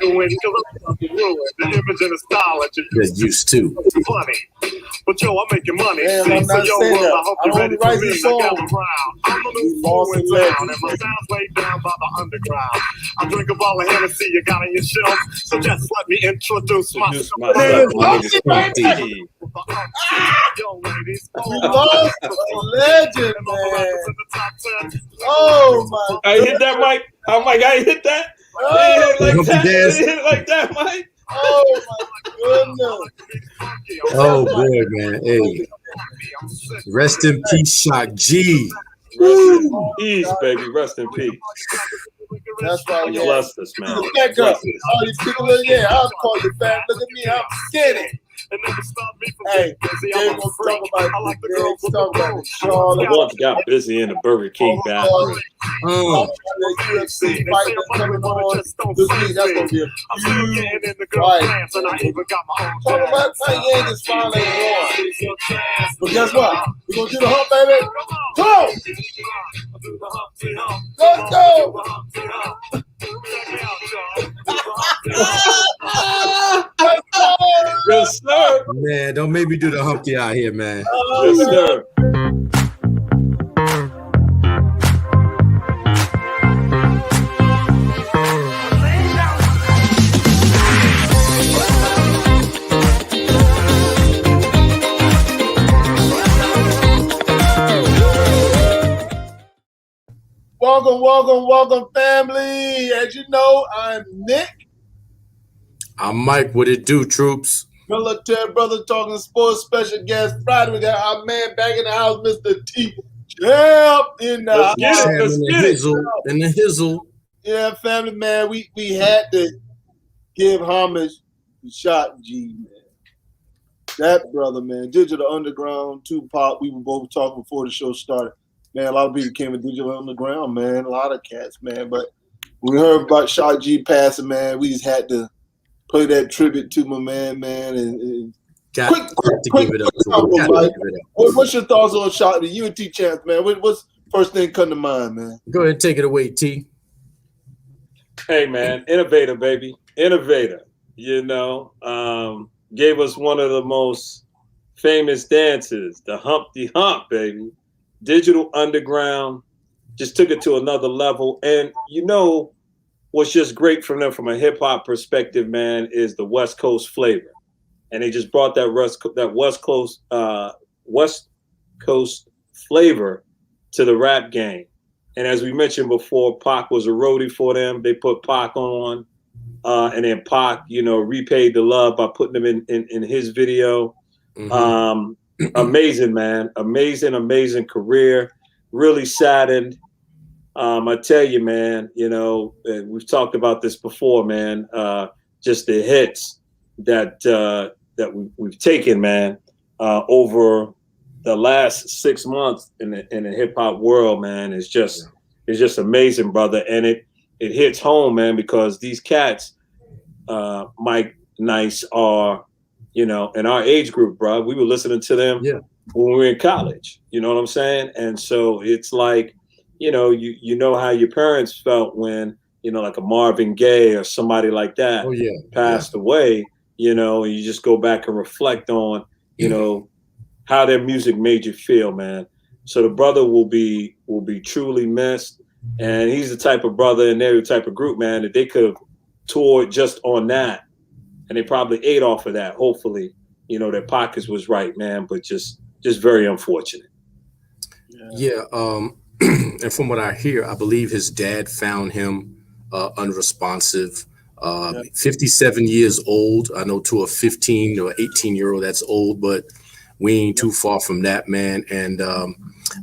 doing, because I'm about to ruin the image and the style that You're used to. funny. But yo, I'm making money. Man, See, I'm so not yo, saying world, that. I hope I you're ready only for write me. this I song. gather round. I'm the new fool in town, and my sound's laid down by the underground. I drink a bottle of Hennessy you got on your shelf, so just let me introduce myself. Yo, ladies, We lost a legend, man. Oh my! I hit that, Mike. Oh, Mike, I hit that. Oh, Hit like that. Dance. Hit it like that, Mike. oh my goodness! Oh boy, man. Hey, rest in peace, Shock G. Rest in peace, baby. Rest in peace. That's right. He Yeah. blessed us, man. You back up. Oh, you people, yeah. I'll call you back. Look at me. I'm skinny. Hey, they gonna talk about the girls. Talk about the Charlotte. The ones got busy in the Burger King bathroom. The UFC fight that's coming on this week. That's gonna be a huge fight. Talk about how Yankees finally won. But guess what? We gonna do the hump, baby. Go! Let's go! Yes, sir. Man, don't make me do the Humpty out here, man. Yes, sir. Welcome, family. As you know, I'm Nick. I'm Mike. What it do, troops? Military Brother talking sports. Special guest Friday. We got our man back in the house, Mr. T. Champ in the house. Let's get it. In the hizzle. Yeah, family, man. We had to give homage to Shock G, man. That brother, man. Digital Underground, Tupac. We were both talking before the show started. Man, a lot of people came with Digital Underground, man. A lot of cats, man. But when we heard about Shock G passing, man, we just had to play that tribute to my man, and Got to give it up to him. What's your thoughts on Shock G? You and T Champs, man. What's first thing come to mind, man? Go ahead and take it away, T. Hey, man. Innovator, baby. Innovator. You know, gave us one of the most famous dances, the Humpty Hump, baby. Digital Underground just took it to another level. And you know what's just great from them from a hip hop perspective, man, is the West Coast flavor. And they just brought that West Coast flavor to the rap game. And as we mentioned before, Pac was a roadie for them. They put Pac on, and then Pac, you know, repaid the love by putting him in his video. Mm-hmm. Amazing, man. Amazing career. Really saddened. I tell you, man, you know, and we've talked about this before, man. Just the hits that we've taken, man, over the last 6 months in the hip hop world, man, is just amazing, brother. And it hits home, man, because these cats, Mike Nice, are, you know, in our age group, bro. We were listening to them when we were in college. You know what I'm saying? And so it's like, you know, you know how your parents felt when, you know, like a Marvin Gaye or somebody like that passed away, you know, and you just go back and reflect on, you know, how their music made you feel, man. So the brother will be truly missed. And he's the type of brother and they're the type of group, man, that they could have toured just on that. And they probably ate off of that. Hopefully, you know, their pockets was right, man, but just very unfortunate. Yeah. And from what I hear, I believe his dad found him unresponsive, 57 years old. I know to a 15 or 18-year-old, that's old, but we ain't too far from that, man. And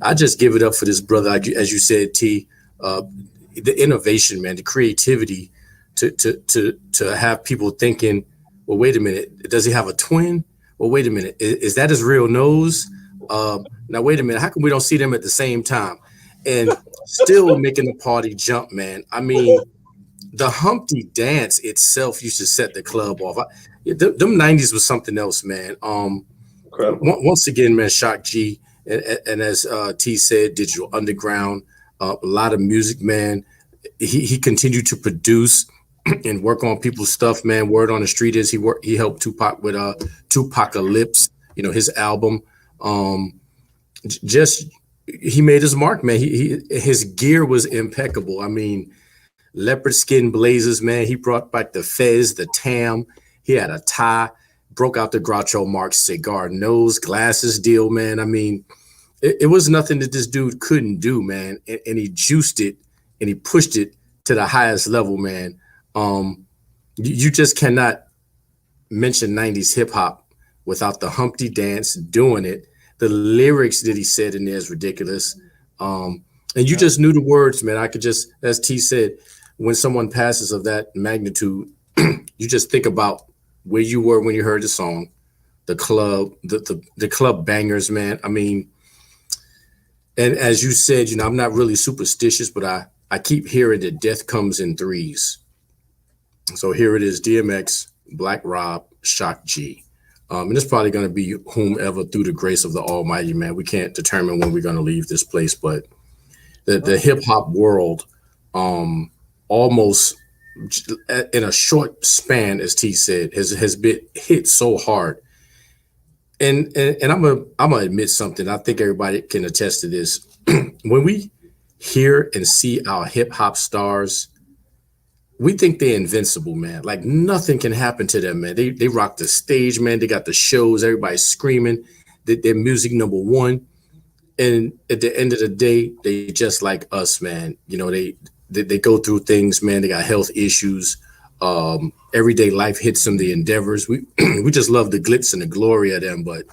I just give it up for this brother. As you said, T, the innovation, man, the creativity to have people thinking, well, wait a minute, does he have a twin? Well, wait a minute, is that his real nose? Now, wait a minute, how come we don't see them at the same time? And still making the party jump, man. I mean, the Humpty dance itself used to set the club off. Them 90s was something else, man. Once again, man, Shock G, and as T said, Digital Underground, a lot of music, man. He continued to produce and work on people's stuff, man. Word on the street is he helped Tupac with Tupacalypse, his album. Just he made his mark, man. His gear was impeccable. I mean, leopard skin blazers, man. He brought back the fez, the tam. He had a tie, broke out the Groucho Marx cigar nose, glasses deal, man. I mean, it was nothing that this dude couldn't do, man. And he juiced it and he pushed it to the highest level, man. You just cannot mention 90s hip hop without the Humpty dance, doing it. The lyrics that he said in there is ridiculous. And you just knew the words, man. I could just, as T said, when someone passes of that magnitude, you just think about where you were when you heard the song, the club, the club bangers, man. I mean, and as you said, I'm not really superstitious, but I keep hearing that death comes in threes. So here it is, DMX, Black Rob, Shock G. And it's probably going to be whomever through the grace of the Almighty, man. We can't determine when we're going to leave this place, but the hip hop world, almost in a short span, as T said, has been hit so hard. And I'm gonna admit something. I think everybody can attest to this. When we hear and see our hip hop stars, we think they're invincible, man. Like nothing can happen to them, man. They rock the stage, man. They got the shows. Everybody's screaming. They're music number one. And at the end of the day, they just like us, man. They go through things, man. They got health issues. Everyday life hits them, the endeavors. We just love the glitz and the glory of them. But,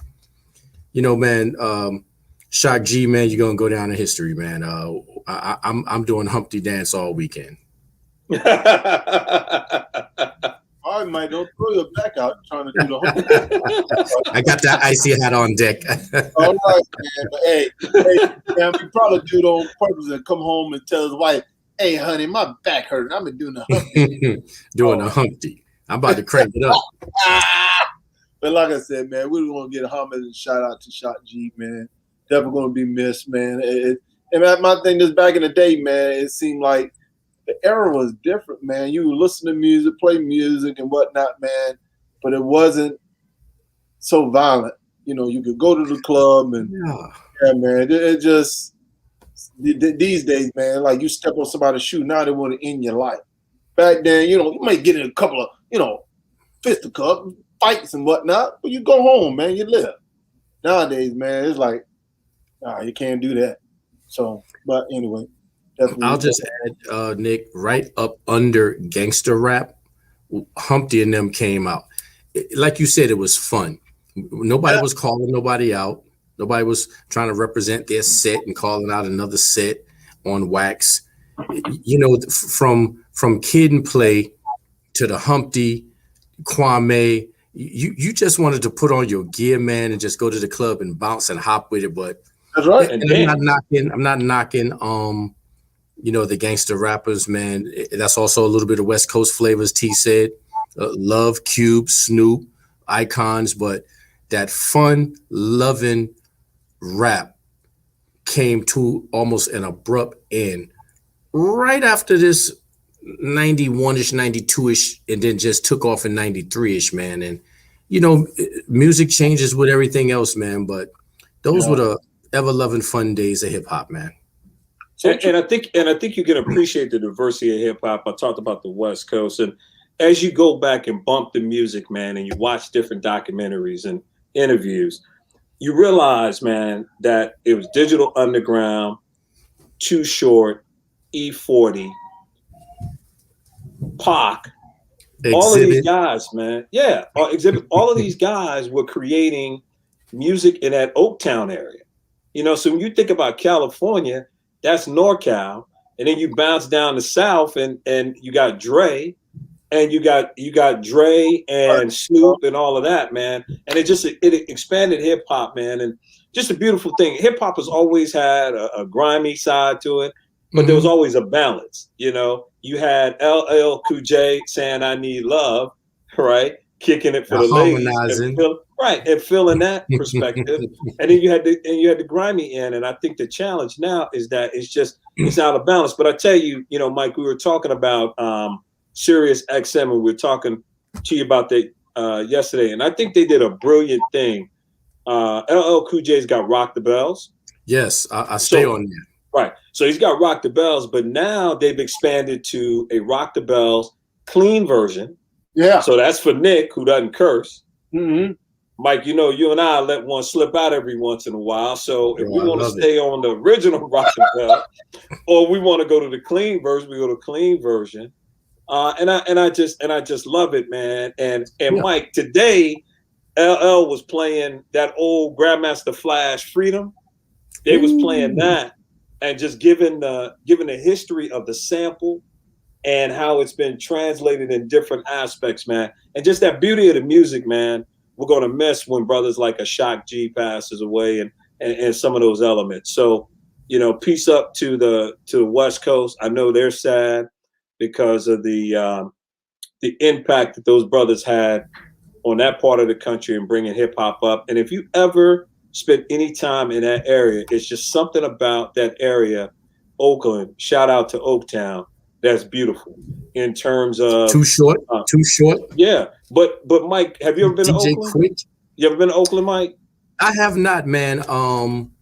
man, Shock G, man, you're going to go down in history, man. I'm doing Humpty dance all weekend. All right, Mike, don't throw your back out trying to do the whole. I got that icy hat on deck. All right, man. But hey, man, we probably do it on purpose and come home and tell his wife, "Hey, honey, my back hurting. I've been doing the Humpty." A Humpty. I'm about to crank it up. But like I said, man, we want to get a homage and shout out to Shock G, man. Definitely going to be missed, man. And my thing is, back in the day, man, it seemed like the era was different, man. You would listen to music, play music and whatnot, man, but it wasn't so violent. You could go to the club and, yeah man, it just, these days, man, like you step on somebody's shoe, now they want to end your life. Back then, you might get in a couple of, fisticuffs, fights and whatnot, but you go home, man, you live. Nowadays, man, it's like, you can't do that. So, but anyway. I'll just add, Nick, right up under gangster rap, Humpty and them came out. Like you said, it was fun. Nobody was calling nobody out. Nobody was trying to represent their set and calling out another set on wax. From Kid and Play to the Humpty, Kwame, you just wanted to put on your gear, man, and just go to the club and bounce and hop with it. But that's right. And I'm not knocking the gangster rappers, man. That's also a little bit of West Coast flavors, T said. Love, Cube, Snoop, icons, but that fun, loving rap came to almost an abrupt end right after this 91-ish, 92-ish, and then just took off in 93-ish, man. And, music changes with everything else, man, but those were the ever-loving fun days of hip-hop, man. And I think you can appreciate the diversity of hip hop. I talked about the West Coast, and as you go back and bump the music, man, and you watch different documentaries and interviews, you realize, man, that it was Digital Underground, Too Short, E40, Pac, all of these guys, man. Yeah, Exhibit. All of these guys were creating music in that Oaktown area. So when you think about California, that's NorCal, and then you bounce down the South, and you got Dre, and you got Dre and Snoop and all of that, man. And it expanded hip hop, man, and just a beautiful thing. Hip hop has always had a grimy side to it, but there was always a balance. You had LL Cool J saying "I Need Love," right, kicking it for the ladies, and feeling that perspective. And then you had the grimy end. And I think the challenge now is that it's out of balance. But I tell you, Mike, we were talking about Sirius XM, and we were talking to you about that yesterday, and I think they did a brilliant thing. LL Cool J's got Rock the Bells. Yes, I stay on that. Right. So he's got Rock the Bells, but now they've expanded to a Rock the Bells clean version. Yeah. So that's for Nick, who doesn't curse. Mm-hmm. Mike, you know, you and I let one slip out every once in a while. So if we want to I stay on the original Rock the Bell, or we want to go to the clean version, we go to clean version. And I just love it, man. And Mike, today LL was playing that old Grandmaster Flash Freedom. They was playing that and just giving the history of the sample and how it's been translated in different aspects, man. And just that beauty of the music, man. We're gonna miss when brothers like a Shock G passes away and some of those elements. So, you know, peace up to the West Coast. I know they're sad because of the impact that those brothers had on that part of the country and bringing hip hop up. And if you ever spent any time in that area, it's just something about that area, Oakland. Shout out to Oaktown. That's beautiful in terms of too short. Yeah, but Mike, have you ever been to DJ Oakland? Quick? You ever been to Oakland, Mike? I have not, man.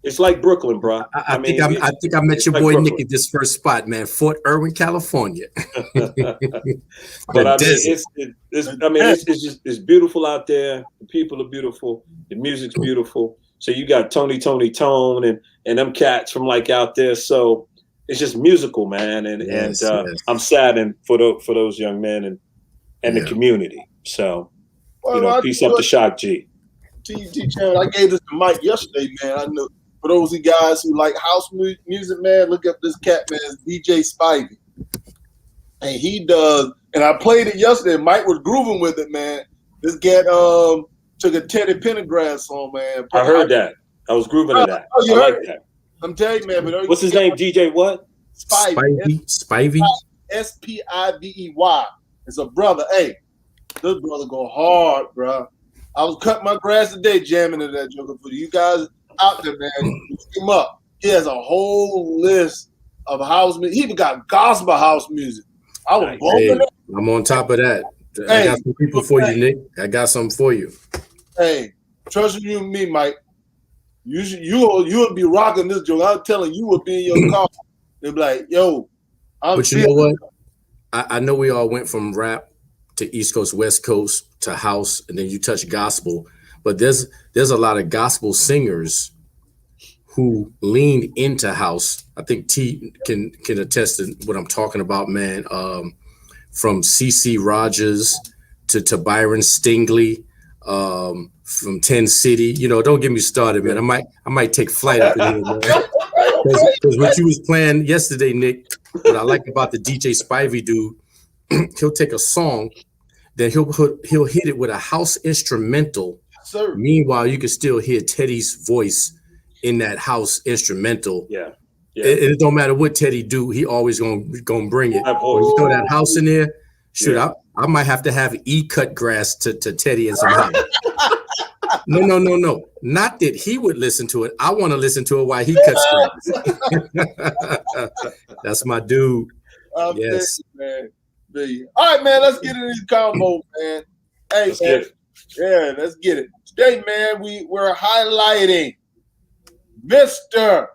It's like Brooklyn, bro. I think I met your boy Nick at this first spot, man. Fort Irwin, California. But I mean, it's beautiful out there. The people are beautiful. The music's beautiful. So you got Tony Tone and them cats from like out there. So it's just musical, man. And I'm saddened for those young men and the community. So peace up to Shock G. T-Chan, I gave this to Mike yesterday, man. I know for those guys who like house music, man, look up this cat, man. It's DJ Spivey. And he does, and I played it yesterday. Mike was grooving with it, man. This cat took a Teddy Pendergrass song, man. I heard that. I was grooving to that. Oh, you I heard like it? that. I'm telling you, man. But what's his name? DJ what? Spivey. Spivey. Spivey. It's a brother. Hey, this brother go hard, bro. I was cutting my grass today, jamming to that joker for you guys out there, man. Look him up. He has a whole list of house music. He even got gospel house music. I was bumping it. I'm on top of that. I got some people for you, Nick. I got something for you. Hey, trust you and me, Mike. You'll be rocking this joke. I'm telling you, will be in your car. They'll be like, yo, but you know what? I know we all went from rap to East Coast, West Coast to house, and then you touch gospel. But there's a lot of gospel singers who leaned into house. I think T can attest to what I'm talking about, man. From CeCe Rogers to Byron Stingley, from 10 City. You know, don't get me started, man. I might take flight up in here, man. Because what you was playing yesterday, Nick, what I like about the DJ Spivey dude, he'll take a song, then he'll hit it with a house instrumental. Sir. Meanwhile, you can still hear Teddy's voice in that house instrumental. Yeah. It don't matter what Teddy do, he always gonna bring it. When you throw that house in there, shoot, I might have to have cut grass to Teddy and some house. No. Not that he would listen to it. I want to listen to it while he cuts grass. That's my dude. Yes. Man. All right, man, let's get into these combos, man. Hey, let's get it. Yeah, let's get it. Today, man, we're highlighting Mr.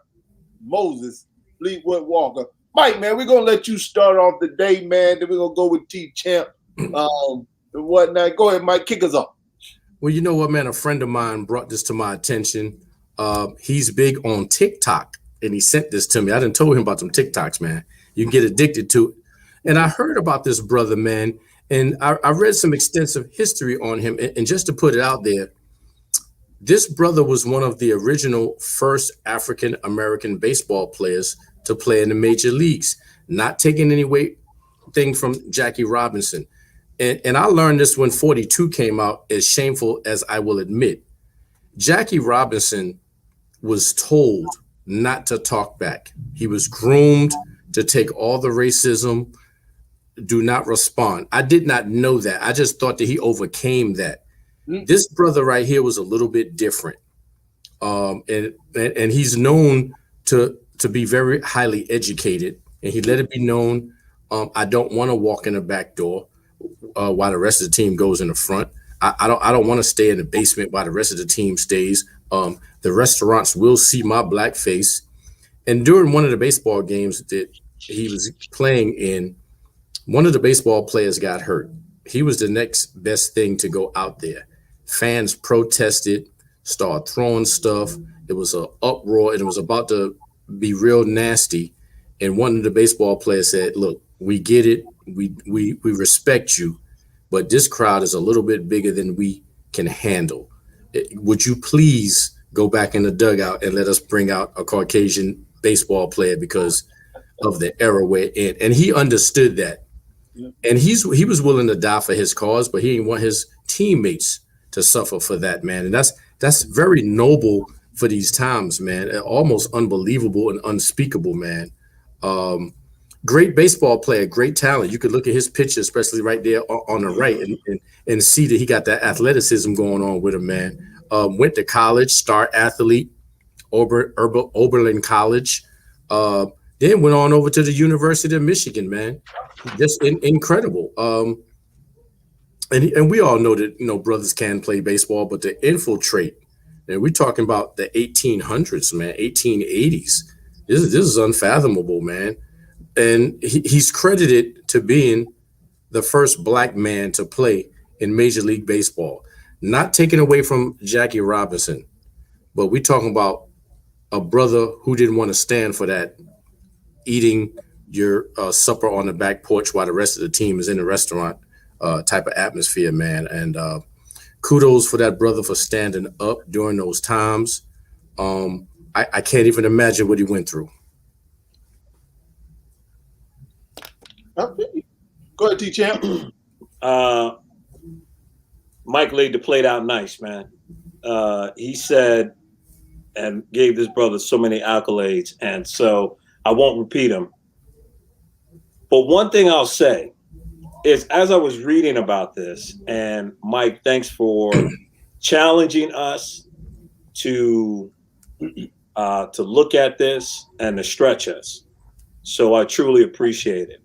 Moses Fleetwood Walker. Mike, man, we're going to let you start off the day, man. Then we're going to go with T-Champ and whatnot. Go ahead, Mike, kick us off. Well, you know what, man? A friend of mine brought this to my attention. He's big on TikTok, and he sent this to me. I done told him about some TikToks, man. You can get addicted to it. And I heard about this brother, man, and I read some extensive history on him. And just to put it out there, this brother was one of the original first African-American baseball players to play in the major leagues, not taking anything from Jackie Robinson. And I learned this when 42 came out, as shameful as I will admit. Jackie Robinson was told not to talk back. He was groomed to take all the racism, do not respond. I did not know that. I just thought that he overcame that. This brother right here was a little bit different. And he's known to be very highly educated, and he let it be known I don't want to walk in the back door while the rest of the team goes in the front. I don't want to stay in the basement while the rest of the team stays. The restaurants will see my black face. And during one of the baseball games that he was playing in, one of the baseball players got hurt. He was the next best thing to go out there. Fans protested, started throwing stuff. It was an uproar, and it was about to be real nasty. And one of the baseball players said, "Look, we get it. We respect you, but this crowd is a little bit bigger than we can handle. Would you please go back in the dugout and let us bring out a Caucasian baseball player because of the era we're in?" And he understood that. And he was willing to die for his cause, but he didn't want his teammates to suffer for that, man. And that's very noble for these times, man. Almost unbelievable and unspeakable, man. Great baseball player, great talent. You could look at his picture, especially right there on the right, and see that he got that athleticism going on with him, man. Went to college, star athlete, Oberlin College. Then went on over to the University of Michigan, man. Just incredible. And we all know that, brothers can play baseball, but to infiltrate, and we're talking about the 1800s, man, 1880s. This is unfathomable, man. And he's credited to being the first black man to play in Major League Baseball. Not taken away from Jackie Robinson, but we're talking about a brother who didn't want to stand for that, eating your supper on the back porch while the rest of the team is in the restaurant type of atmosphere, man. And kudos for that brother for standing up during those times. I can't even imagine what he went through. Go ahead, T-Champ. Mike laid the plate out nice, man. He said and gave this brother so many accolades, and so I won't repeat them. But one thing I'll say is, as I was reading about this, and Mike, thanks for challenging us to look at this and to stretch us. So I truly appreciate it.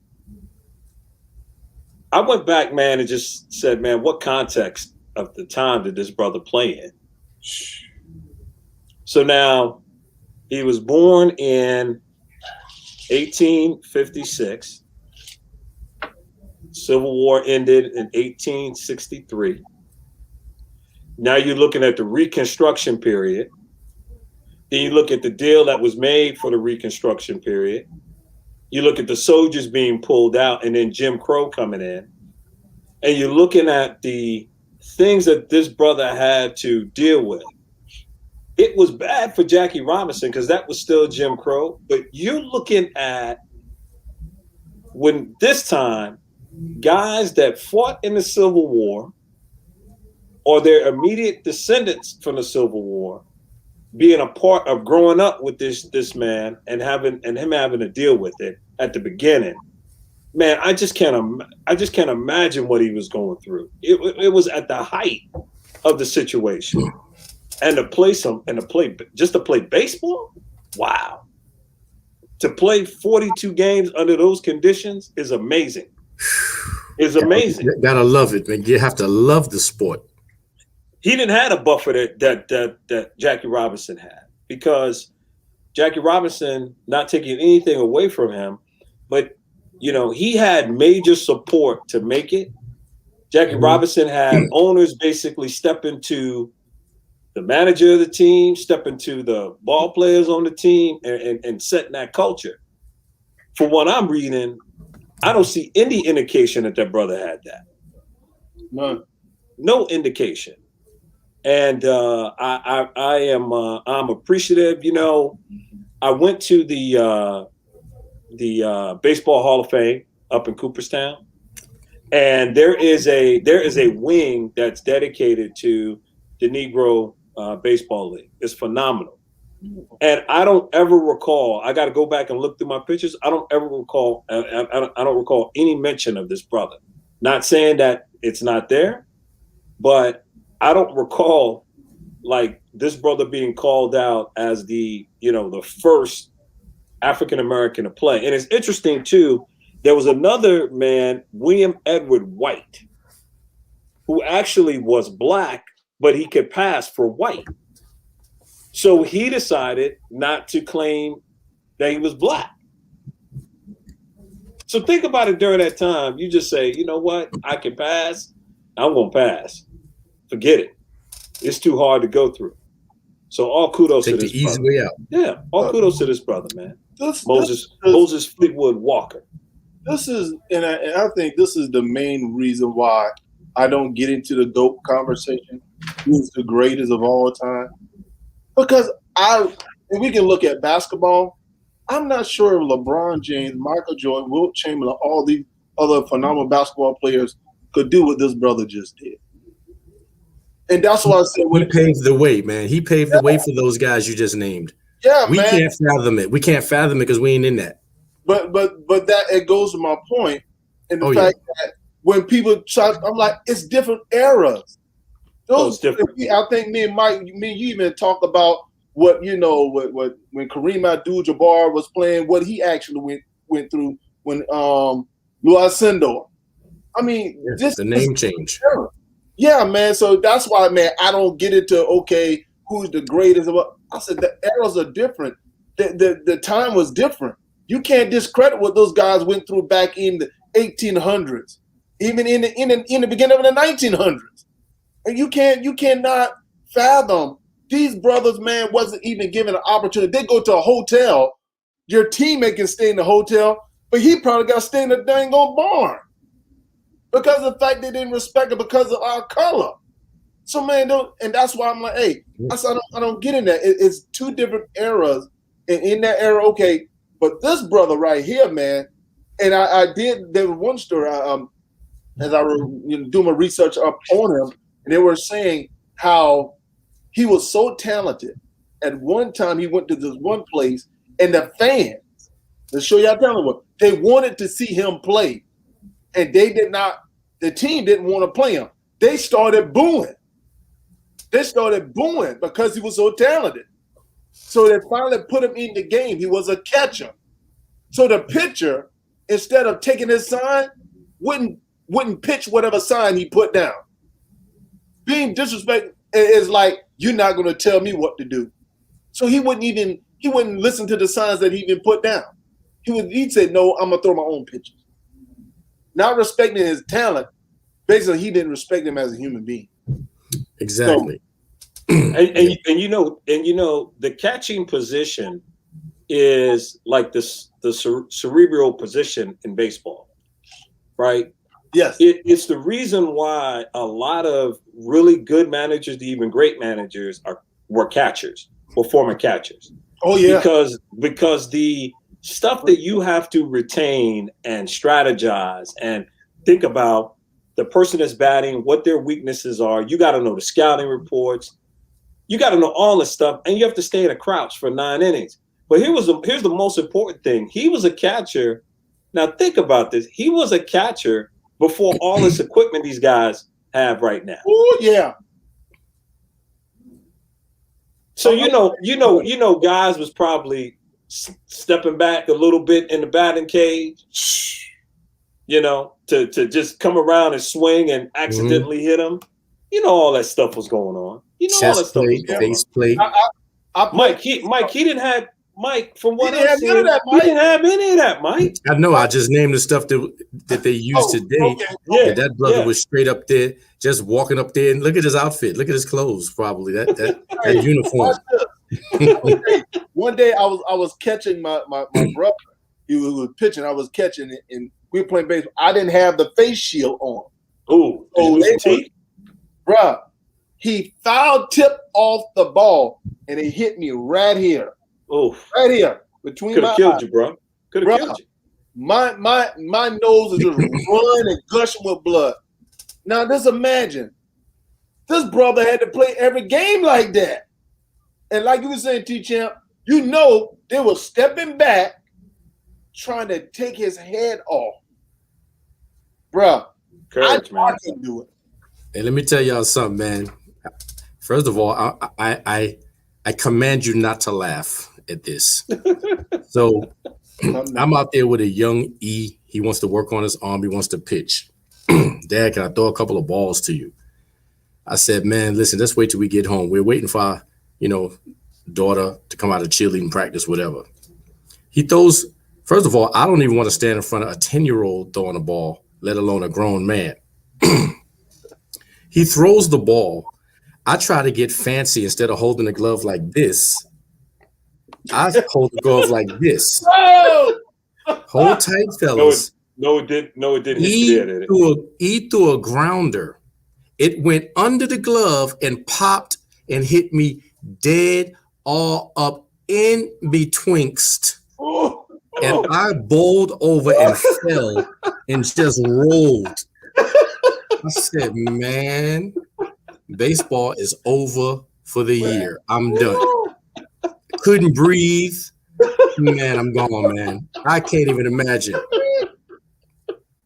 I went back, man, and just said, man, what context of the time did this brother play in? So now he was born in 1856. Civil War ended in 1863. Now you're looking at the Reconstruction period. Then you look at the deal that was made for the Reconstruction period. You look at the soldiers being pulled out and then Jim Crow coming in. And you're looking at the things that this brother had to deal with. It was bad for Jackie Robinson because that was still Jim Crow. But you're looking at when this time, guys that fought in the Civil War or their immediate descendants from the Civil War being a part of growing up with this man and him having to deal with it at the beginning. Man, I just can't imagine what he was going through. It was at the height of the situation. And to play baseball? Wow. To play 42 games under those conditions is amazing. It's amazing. You gotta love it, man. You have to love the sport. He didn't have a buffer that Jackie Robinson had, because Jackie Robinson, not taking anything away from him, but he had major support to make it. Jackie Robinson had owners basically step into the manager of the team, step into the ball players on the team, and setting that culture. From what I'm reading, I don't see any indication that brother had that. None. No indication. And I'm appreciative. I went to the Baseball Hall of Fame up in Cooperstown, and there is a wing that's dedicated to the Negro Baseball League. It's phenomenal. And I don't ever recall, I got to go back and look through my pictures. I don't ever recall, I don't recall any mention of this brother. Not saying that it's not there, but I don't recall like this brother being called out as the first African-American to play. And it's interesting too, There was another man, William Edward White, who actually was black, but he could pass for white. So he decided not to claim that he was black. So think about it during that time. You just say, you know what? I can pass. I'm going to pass. Forget it. It's too hard to go through. So all kudos to this the easy brother. way out. Yeah, all kudos to this brother, man. Moses Fleetwood Walker. This is, and I think this is the main reason why I don't get into the GOAT conversation. Who's the greatest of all time? Because and we can look at basketball. I'm not sure if LeBron James, Michael Jordan, Wilt Chamberlain, all these other phenomenal basketball players could do what this brother just did. And that's why I said he paved the way, man. He paved the way for those guys you just named. Yeah, we man. can't fathom it. We can't fathom it because we ain't in that. But that it goes to my point, and the fact that when people try, I'm like, it's different eras. Those different. I think me and you even talk about what what when Kareem Abdul-Jabbar was playing, what he actually went through when Luis Sindor. I mean, the name change. Yeah, man. So that's why, man, I don't get into who's the greatest. I said the eras are different. The time was different. You can't discredit what those guys went through back in the 1800s, even in the beginning of the 1900s. And you cannot fathom these brothers, man, wasn't even given an opportunity. They go to a hotel. Your teammate can stay in the hotel, but he probably got to stay in the dang old barn because of the fact they didn't respect it because of our color. So, man, and that's why I'm like, hey, I don't get in that. It's two different eras. And in that era, okay, but this brother right here, man, and there was one story, as I was doing my research up on him, and they were saying how he was so talented. At one time, he went to this one place, and the fans, to show y'all talent, they wanted to see him play, and the team didn't want to play him. They started booing. Because he was so talented. So they finally put him in the game. He was a catcher. So the pitcher, instead of taking his sign, wouldn't pitch whatever sign he put down. Being disrespectful is like, you're not going to tell me what to do. So he wouldn't listen to the signs that he even put down. He'd say, no, I'm going to throw my own pitches. Not respecting his talent, basically he didn't respect him as a human being. Exactly. So, and the catching position is like the cerebral position in baseball, right? Yes. It's the reason why a lot of really good managers, even great managers, were catchers or former catchers. Oh yeah. Because the stuff that you have to retain and strategize and think about the person that's batting, what their weaknesses are. You got to know the scouting reports. You got to know all this stuff, and you have to stay in a crouch for 9 innings. But here's the most important thing. He was a catcher. Now think about this. He was a catcher before all this equipment these guys have right now. Oh yeah. So guys was probably stepping back a little bit in the batting cage, to just come around and swing and accidentally hit him. All that stuff was going on. All that stuff was going face plate. Mike, he didn't have Mike. From what I see, he didn't have any of that, Mike. I know. I just named the stuff that they use today. Okay. Yeah, that brother was straight up there, just walking up there, and look at his outfit. Look at his clothes. Probably that uniform. One day I was catching my brother. He was pitching. I was catching it, and we were playing baseball. I didn't have the face shield on. Oh, bruh, he foul tipped off the ball, and it hit me right here. Oh, right here between my eyes. Could have killed you, bro. Could have killed you. My nose is just running and gushing with blood. Now, just imagine, this brother had to play every game like that. And like you were saying, T-Champ, they were stepping back, trying to take his head off. Bruh, I can do it. And let me tell y'all something, man. First of all, I command you not to laugh at this. So I'm out there with a young E. He wants to work on his arm. He wants to pitch. Dad, can I throw a couple of balls to you? I said, man, listen, let's wait till we get home. We're waiting for our, daughter to come out of cheerleading practice, whatever. He throws, first of all, I don't even want to stand in front of a 10-year-old throwing a ball, let alone a grown man. He throws the ball. I try to get fancy. Instead of holding the glove like this, I hold the glove like this. Oh! Hold tight, fellas. No, it didn't hit you there, did it? E threw a grounder. It went under the glove and popped and hit me dead all up in betwixt. And I bowled over and fell and just rolled. I said, man, baseball is over for the year. I'm done. Couldn't breathe. Man, I'm gone, man. I can't even imagine.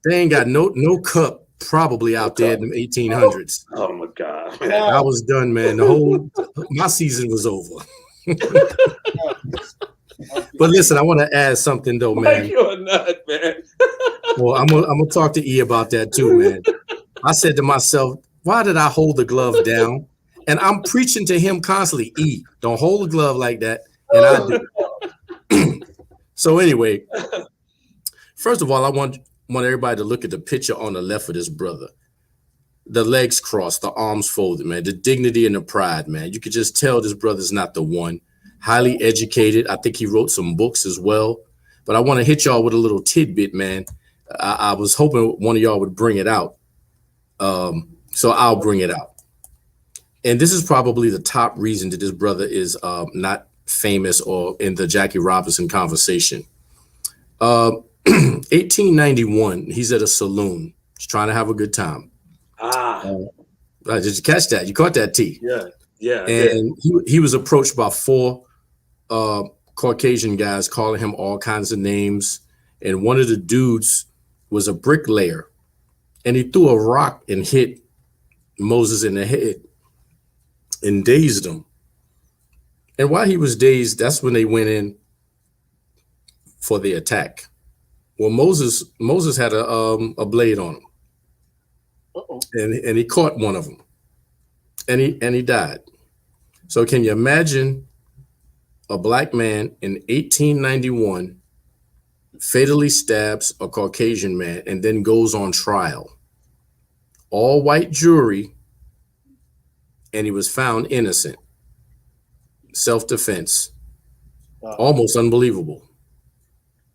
They ain't got no cup probably out there in the 1800s. Oh my God. Man. I was done, man. My season was over. But listen, I want to add something though, man. You're a nut, man. Well, I'm gonna talk to E about that too, man. I said to myself, why did I hold the glove down? And I'm preaching to him constantly, E, don't hold the glove like that. And I do. So anyway, first of all, I want everybody to look at the picture on the left of this brother. The legs crossed, the arms folded, man. The dignity and the pride, man. You could just tell this brother's not the one. Highly educated. I think he wrote some books as well. But I want to hit y'all with a little tidbit, man. I was hoping one of y'all would bring it out. So I'll bring it out. And this is probably the top reason that this brother is not famous or in the Jackie Robinson conversation. 1891, he's at a saloon. He's trying to have a good time. Did you catch that? You caught that, T? Yeah. And he was approached by 4 Caucasian guys calling him all kinds of names. And one of the dudes was a bricklayer. And he threw a rock and hit Moses in the head and dazed him. And while he was dazed, that's when they went in for the attack. Well, Moses had a blade on him. And he caught one of them. And he died. So can you imagine a black man in 1891 fatally stabs a Caucasian man and then goes on trial? All white jury, and he was found innocent. Self-defense. Almost unbelievable.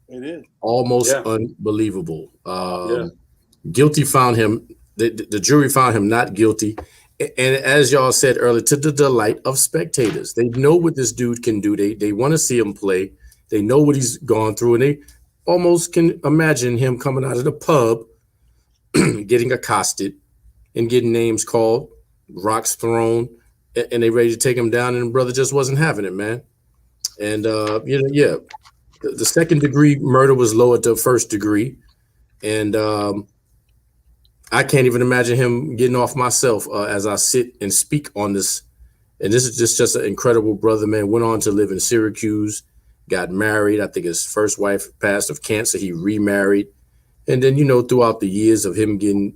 It is. Almost unbelievable. Guilty found him. The jury found him not guilty. And as y'all said earlier, to the delight of spectators. They know what this dude can do. They want to see him play. They know what he's gone through. And they almost can imagine him coming out of the pub, getting accosted and getting names called, rocks thrown, and they ready to take him down. And the brother just wasn't having it, man. And, the second degree murder was lowered to first degree. And I can't even imagine him getting off myself as I sit and speak on this. And this is just an incredible brother, man. Went on to live in Syracuse, got married. I think his first wife passed of cancer. He remarried. And then, throughout the years of him getting,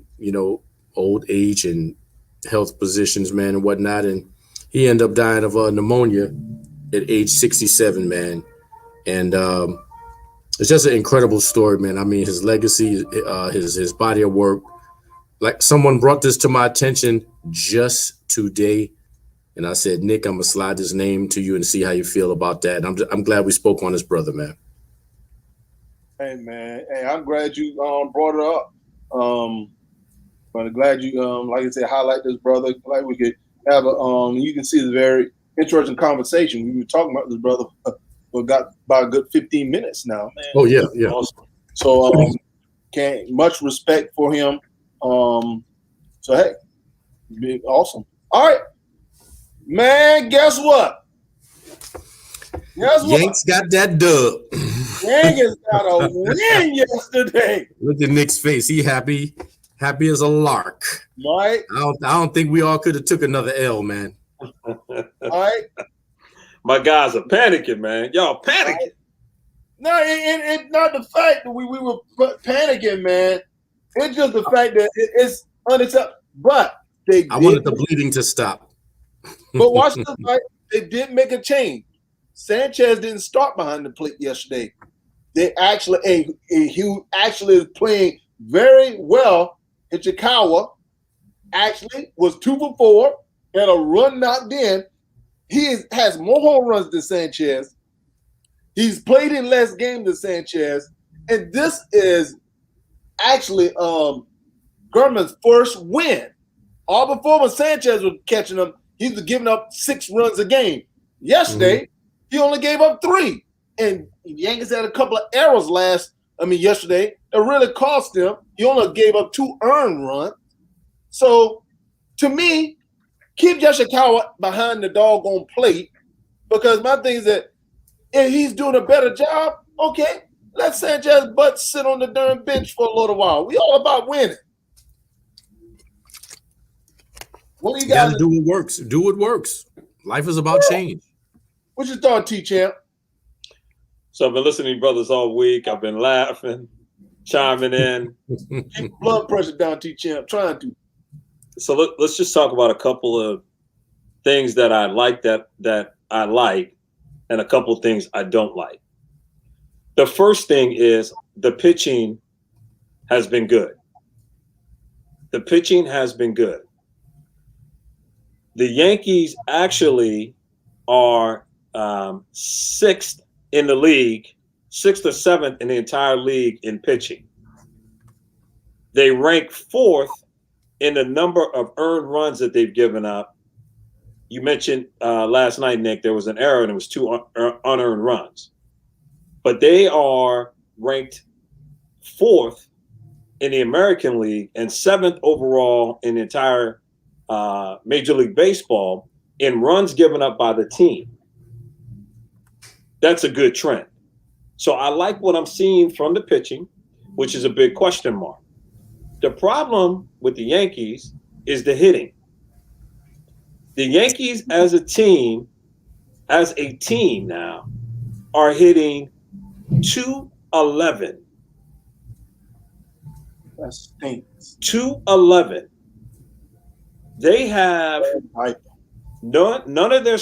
old age and health positions, man, and whatnot. And he ended up dying of pneumonia at age 67, man. And it's just an incredible story, man. I mean, his legacy, his body of work. Like, someone brought this to my attention just today. And I said, Nick, I'm going to slide this name to you and see how you feel about that. And I'm glad we spoke on this brother, man. Hey, man. Hey, I'm glad you brought it up. But I'm glad you, like I said, highlight this brother. Like we could have you can see it's a very interesting conversation. We were talking about this brother for got about a good 15 minutes now, man. Oh, yeah. Awesome. So, much respect for him. So, hey, awesome. All right, man, guess what? Yanks got that dub. Yankees got a win yesterday. Look at Nick's face. He happy as a lark. Right. I don't think we all could have took another L, man. All right. My guys are panicking, man. Y'all panicking. No, it's not the fact that we were panicking, man. It's just the fact that it's unacceptable. But I wanted the bleeding to stop. But watch this, right? They did make a change. Sanchez didn't start behind the plate yesterday. They actually, he actually is playing very well. Ichikawa actually was 2 for 4, had a run knocked in. He has more home runs than Sanchez. He's played in less games than Sanchez. And this is actually Gurman's first win. All before when Sanchez was catching him, he was giving up 6 runs a game. Yesterday, he only gave up 3. And Yankees had a couple of errors yesterday that really cost him. He only gave up 2 earned runs. So, to me, keep Yoshikawa behind the doggone plate, because my thing is that if he's doing a better job, okay, let Sanchez butt sit on the darn bench for a little while. We all about winning. What do you gotta do what works. Do what works. Life is about change. What you thought, T-Champ? So I've been listening to you brothers all week. I've been laughing, chiming in. Keep blood pressure down, T-Champ. Trying to. So let's just talk about a couple of things that I like that I like, and a couple of things I don't like. The first thing is the pitching has been good. The pitching has been good. The Yankees actually are 6th in the league, 6th or 7th in the entire league in pitching. They rank 4th in the number of earned runs that they've given up. You mentioned last night, Nick, there was an error and it was 2 unearned runs. But they are ranked 4th in the American League and 7th overall in the entire Major League Baseball in runs given up by the team. That's a good trend. So I like what I'm seeing from the pitching, which is a big question mark. The problem with the Yankees is the hitting. The Yankees as a team now, are hitting .211. That stinks. .211. They have none of their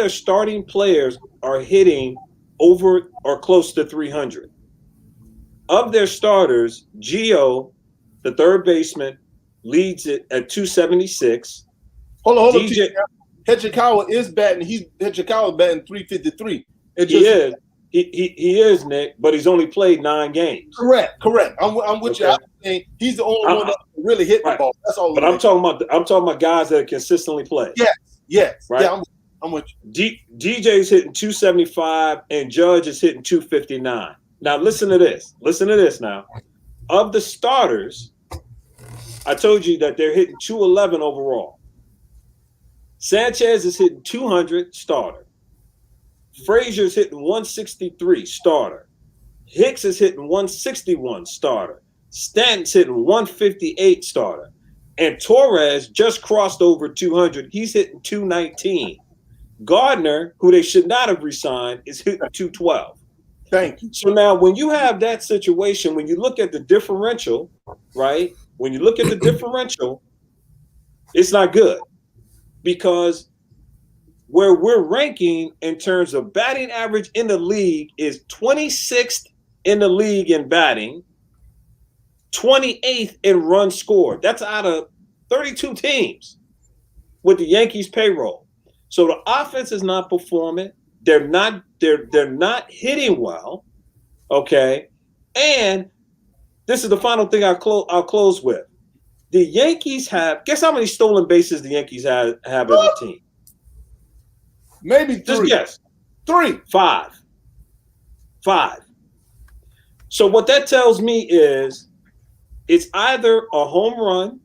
starting players are hitting over or close to 300. Of their starters, Gio, the third baseman, leads it at 276. Hold on. Ichikawa is batting. Ichikawa batting 353. He is, Nick, but he's only played 9 games. Correct. I'm with you. I'm saying he's the only one that really hit the ball. That's all. But I'm talking about guys that consistently play. Yes. Right? Yeah, I'm with you. DJ's hitting 275 and Judge is hitting 259. Now listen to this. Now. Of the starters, I told you that they're hitting 211 overall. Sanchez is hitting 200 starter. Frazier's hitting 163 starter. Hicks is hitting 161 starter. Stanton's hitting 158 starter. And Torres just crossed over 200. He's hitting 219. Gardner, who they should not have re-signed, is hitting 212. Thank you. So now when you have that situation, when you look at the differential, right? When you look at the differential, it's not good. Because where we're ranking in terms of batting average in the league is 26th in the league in batting, 28th in runs scored. That's out of 32 teams with the Yankees payroll. So the offense is not performing. They're not hitting well. Okay. And this is the final thing I'll close with. The Yankees have, guess how many stolen bases the Yankees have as a team? Maybe 3. Just guess. 3. 5. So what that tells me is it's either a home run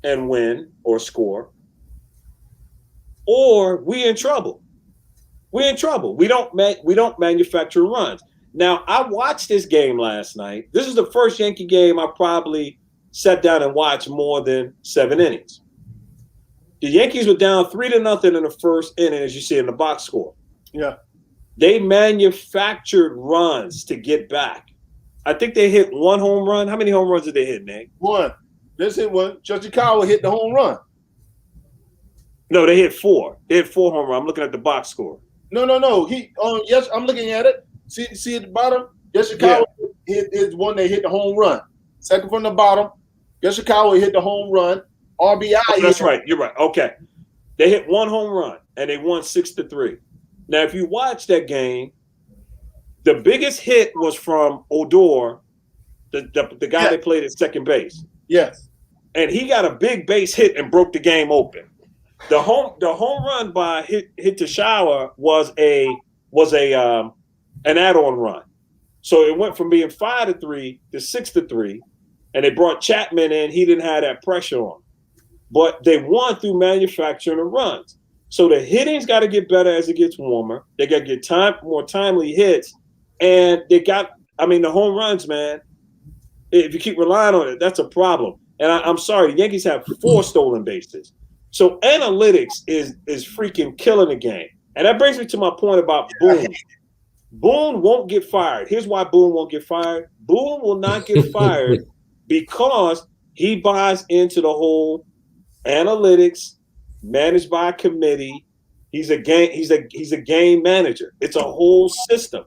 and win or score, or we in trouble. We don't manufacture runs. Now, I watched this game last night. This is the first Yankee game I probably sat down and watched more than 7 innings. The Yankees were down 3-0 in the first inning, as you see in the box score. Yeah. They manufactured runs to get back. I think they hit one home run. How many home runs did they hit, Nick? One. This hit one. Yoshikawa hit the home run. No, they hit 4. They hit 4 home runs. I'm looking at the box score. No. Yes, I'm looking at it. See at the bottom? Yoshikawa hit is one that hit the home run. Second from the bottom, Yoshikawa hit the home run. RBI. Oh, that's right. You're right. Okay. They hit 1 home run and they won 6-3. Now, if you watch that game, the biggest hit was from Odor, the guy that played at second base. Yes. And he got a big base hit and broke the game open. The home run by Hitashawa was an add-on run. So it went from being 5-3 to 6-3, and they brought Chapman in. He didn't have that pressure on him. But they won through manufacturing the runs. So the hitting's got to get better as it gets warmer. They got to get more timely hits. And the home runs, man, if you keep relying on it, that's a problem. And I'm sorry, the Yankees have 4 stolen bases. So analytics is freaking killing the game. And that brings me to my point about Boone. Boone won't get fired. Here's why Boone won't get fired. Boone will not get fired because he buys into the whole analytics managed by a committee. He's a game manager. It's a whole system.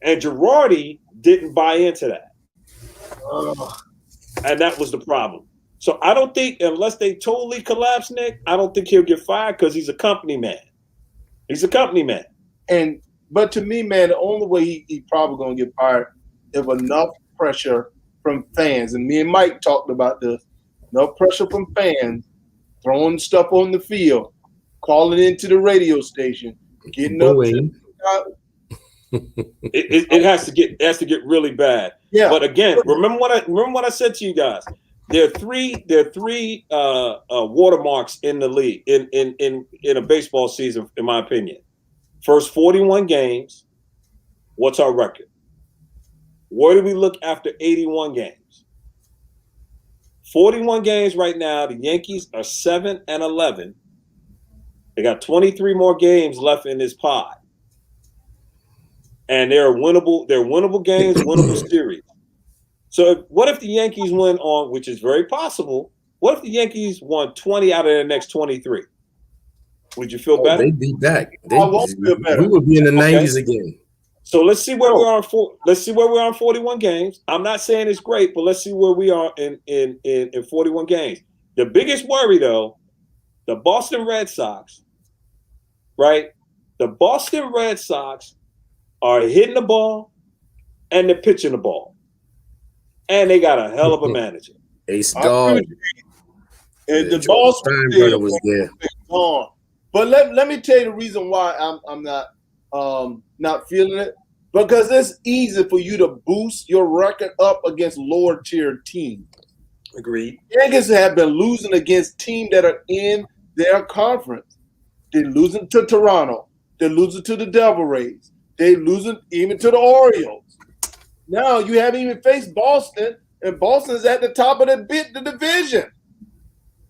And Girardi didn't buy into that. And that was the problem. So I don't think, unless they totally collapse, Nick, I don't think he'll get fired because he's a company man. He's a company man. But to me, man, the only way he probably going to get fired if enough pressure from fans, and me and Mike talked about this, enough pressure from fans, throwing stuff on the field, calling into the radio station, getting up. It has to get really bad. Yeah. But again, remember what I said to you guys. There are three watermarks in the league in a baseball season, in my opinion. First 41 games, what's our record? Where do we look after 81 games? 41 games right now. The Yankees are 7-11. They got 23 more games left in this pod. And they're winnable games, winnable series. So what if the Yankees win on, which is very possible, what if the Yankees won 20 out of their next 23? Would you feel better? They'd be back. I won't feel better. We would be in the 90s again. So let's see where we are. Let's see where we are in 41 games. I'm not saying it's great, but let's see where we are in 41 games. The biggest worry, though, the Boston Red Sox, right? The Boston Red Sox are hitting the ball and they're pitching the ball. And they got a hell of a manager. Ace Dog. And the Boston was there. Gone. But let me tell you the reason why I'm not feeling it. Because it's easy for you to boost your record up against lower tier teams. Agreed. Yankees have been losing against teams that are in their conference. They're losing to Toronto. They're losing to the Devil Rays. They're losing even to the Orioles. Now you haven't even faced Boston, and Boston's at the top of the division.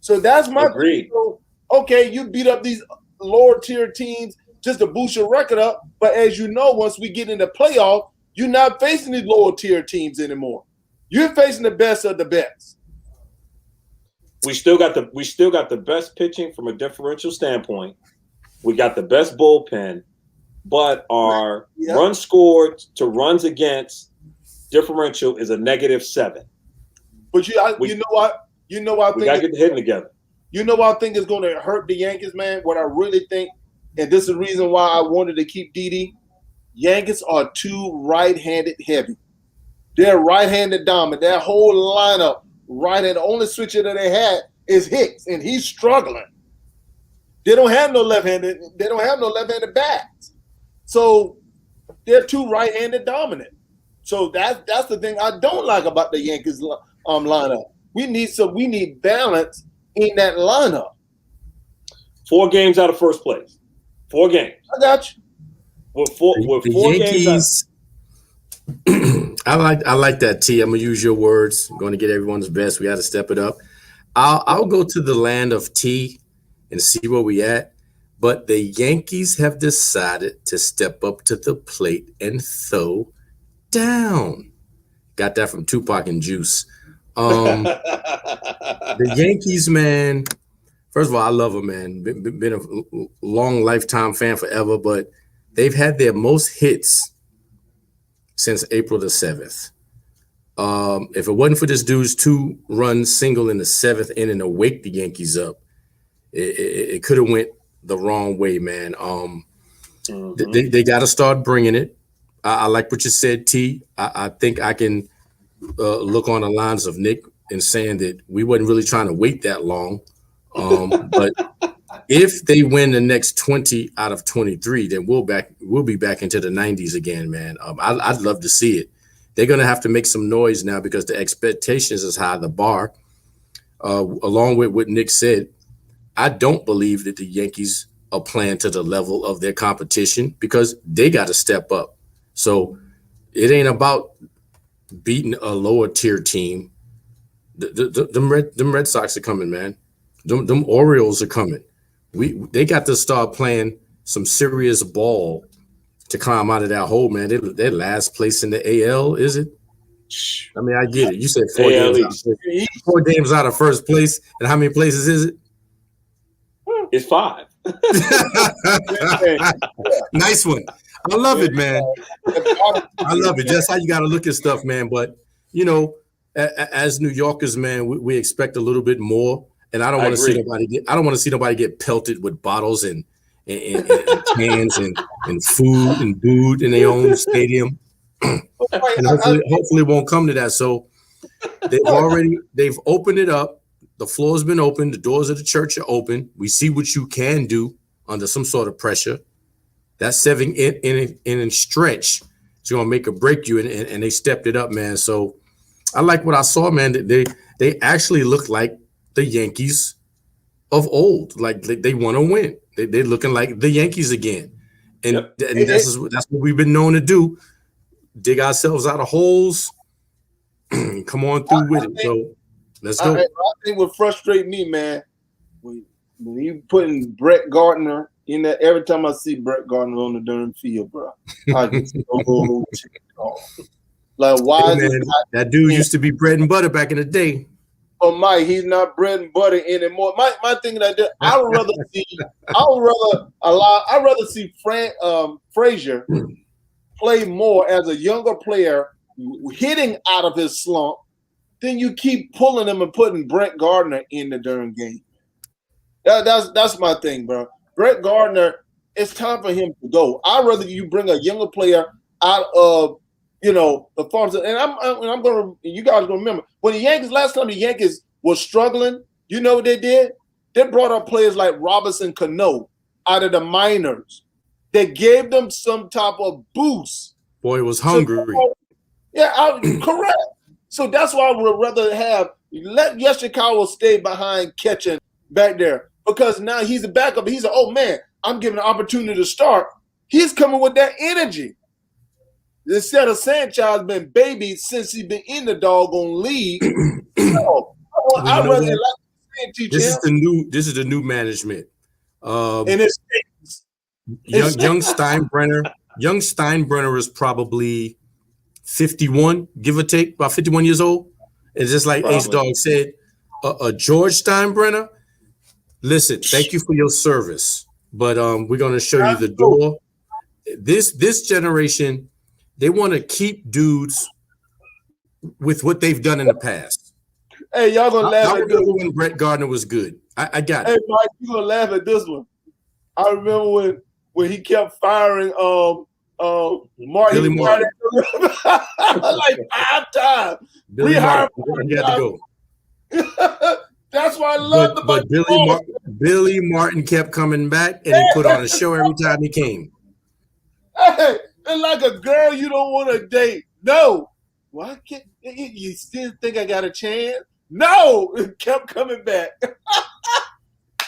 So that's my Agreed. Okay, you beat up these lower tier teams just to boost your record up. But as you know, once we get in the playoff, you're not facing these lower tier teams anymore. You're facing the best of the best. We still got the best pitching from a differential standpoint. We got the best bullpen, but our runs scored to runs against differential is a -7. But you know what? You know what I think? We gotta get the hitting together. You know what I think is going to hurt the Yankees, man? What I really think, and this is the reason why I wanted to keep Didi. Yankees are too right-handed heavy. They're right-handed dominant. Their whole lineup right-handed. The only switcher that they had is Hicks, and he's struggling. They don't have no left-handed. They don't have no left-handed bats. So they're too right-handed dominant. So that's the thing I don't like about the Yankees lineup. We need balance in that lineup. 4 games out of first place. 4 games. I got you. With four Yankees, games out. I like that, T. I'm gonna use your words. I'm going to get everyone's best. We got to step it up. I'll go to the land of T and see where we at. But the Yankees have decided to step up to the plate and throw down. Got that from Tupac and Juice. The Yankees, man, first of all, I love them, man. Been a long lifetime fan forever, but they've had their most hits since April the 7th. If it wasn't for this dude's 2-run single in the 7th inning to wake the Yankees up, it could have went the wrong way, man. They got to start bringing it. I like what you said, T. I think I can look on the lines of Nick and saying that we wasn't really trying to wait that long. But if they win the next 20 out of 23, then we'll be back into the 90s again, man. I'd love to see it. They're going to have to make some noise now because the expectations is high, the bar. Along with what Nick said, I don't believe that the Yankees are playing to the level of their competition because they got to step up. So it ain't about beating a lower tier team. Them Red Sox are coming, man. Them Orioles are coming. They got to start playing some serious ball to climb out of that hole, man. They're last place in the AL, is it? I mean, I get it. You said 4 games out of first place, and how many places is it? It's 5. Nice one. I love it, man. I love it. Just how you got to look at stuff, man. But, you know, as New Yorkers, man, we expect a little bit more. And I don't want to see nobody get pelted with bottles and cans and food and booed in their own stadium. And hopefully it won't come to that. So they've opened it up. The floor has been open. The doors of the church are open. We see what you can do under some sort of pressure. That 7 inning stretch is going to make or break you, and they stepped it up, man. So I like what I saw, man. They actually look like the Yankees of old. Like they want to win. They're looking like the Yankees again. And that's what we've been known to do. Dig ourselves out of holes. Come on through with it. So let's go. I think what frustrates me, man, when you putting Brett Gardner in there, every time I see Brett Gardner on the darn field, bro, I get so like, why is it not that dude used to be bread and butter back in the day. Oh, Mike, he's not bread and butter anymore. My thing that I would rather see Frank Frazier play more as a younger player, hitting out of his slump. Then you keep pulling him and putting Brett Gardner in the darn game. That's my thing, bro. Brett Gardner, it's time for him to go. I'd rather you bring a younger player out of the farms. And I'm gonna. You guys gonna remember when last time the Yankees were struggling. You know what they did? They brought up players like Robinson Cano out of the minors. They gave them some type of boost. Boy, was hungry. Correct. So that's why I would rather let Yoshikawa stay behind catching back there because now he's a backup. He's I'm giving an opportunity to start. He's coming with that energy. Instead of Sanchez been baby since he's been in the doggone league. I'd rather teach this him. This is the new management. And it's young Steinbrenner. Young Steinbrenner is probably 51, give or take, about 51 years old. And just like H-Dog said, George Steinbrenner, listen, thank you for your service. But we're going to show you the door. This generation, they want to keep dudes with what they've done in the past. Hey, y'all going to laugh I at this remember when Brett Gardner was good. I got it. Hey, Mike, you're going to laugh at this one. I remember when he kept firing Billy Martin like 5 times. Billy Martin, he had to go. That's why I love the But Billy Martin kept coming back, and he put on a show every time he came. Hey, it's like a girl you don't want to date. No. Why can't you still think I got a chance? No, it kept coming back.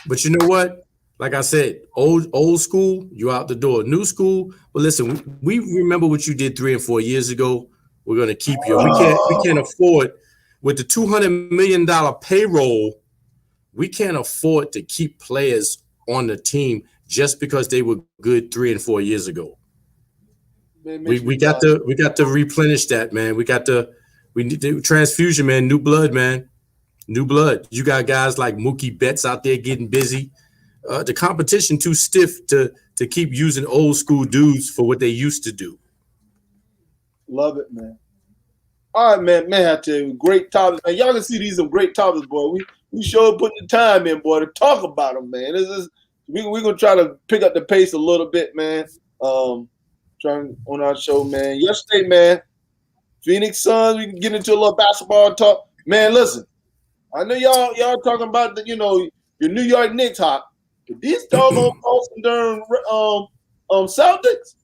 But you know what? Like I said, old school, you out the door. New school, well, listen, we remember what you did 3 and 4 years ago. We're gonna keep you. We can't afford with the $200 million payroll. We can't afford to keep players on the team just because they were good 3 and 4 years ago. Man, We got to replenish that, man. We need the transfusion, man. New blood, man. New blood. You got guys like Mookie Betts out there getting busy. The competition too stiff to keep using old school dudes for what they used to do. Love it, man. All right, man. Man, I tell you, great topics, man. Y'all can see these some great topics, boy. We sure put the time in, boy, to talk about them, man. We're gonna try to pick up the pace a little bit, man. Trying on our show, man. Yesterday, man, Phoenix Suns. We can get into a little basketball talk, man. Listen, I know y'all talking about the your New York Knicks hot. But these doggone Boston during Celtics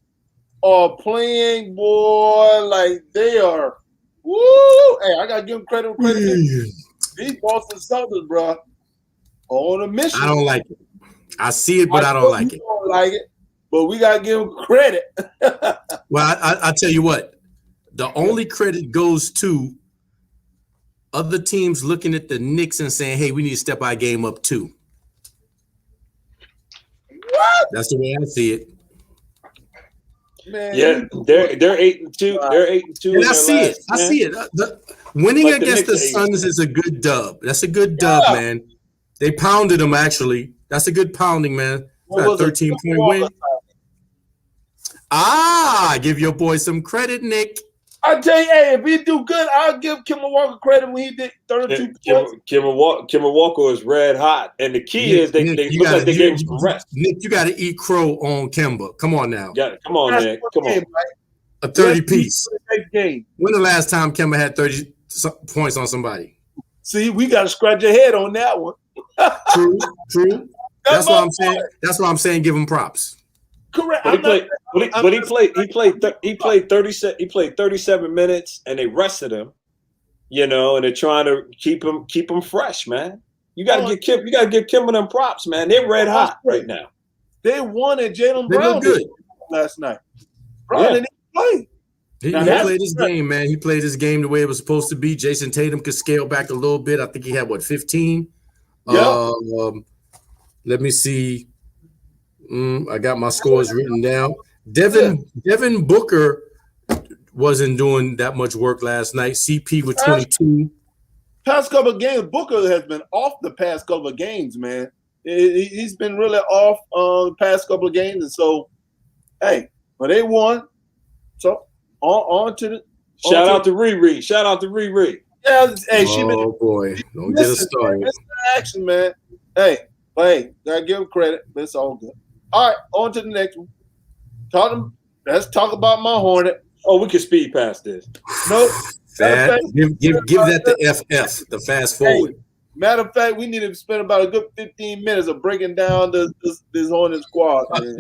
are playing, boy, like they are. Woo! Hey, I gotta give them credit. These Boston Celtics, bro, are on a mission. I don't like it. I see it, but I don't like it. Don't like it, but we gotta give them credit. Well, I tell you what, the only credit goes to other teams looking at the Knicks and saying, "Hey, we need to step our game up too." What? That's the way I see it. Man, Yeah, they're 8-2. They're 8-2. And I see it. I see it. Winning But the against the Knicks are Suns is a good dub. That's a good dub, man. They pounded them, actually. That's a good pounding, man. That 13-point win. I give your boy some credit, Nick. I tell you, hey, if he do good, I'll give Kemba Walker credit when he did 32 points. Kemba Walker is red hot, and the key is they look like they gave him some rest. Nick, you got to eat crow on Kemba. Come on now. Yeah, come on, man. Come on. A 30 piece. Next game. When the last time Kemba had 30 points on somebody? See, we got to scratch your head on that one. True. That's what I'm saying. That's why I'm saying give him props. Correct. He played 37 minutes, and they rested him. And they're trying to keep him fresh, man. You got to give Kemba them props, man. They're red hot right now. They won at Jaylen Brown good last night. Brown didn't play. He played his game, man. He played his game the way it was supposed to be. Jason Tatum could scale back a little bit. I think he had 15. Yeah. Let me see. I got my scores written down. Devin Booker wasn't doing that much work last night. CP with 22. Past couple of games, Booker has been off the past couple of games, man. He's been really off the past couple of games, and so, hey, but they won. So on to the shout out to Riri. Yeah, hey, boy, don't get us started. Action, man. Hey, gotta give him credit, but it's all good. All right, on to the next one. Let's talk about my Hornet. Oh, we can speed past this. Nope. Give that the FF, the fast forward. Hey, matter of fact, we need to spend about a good 15 minutes of breaking down this Hornet squad. Man.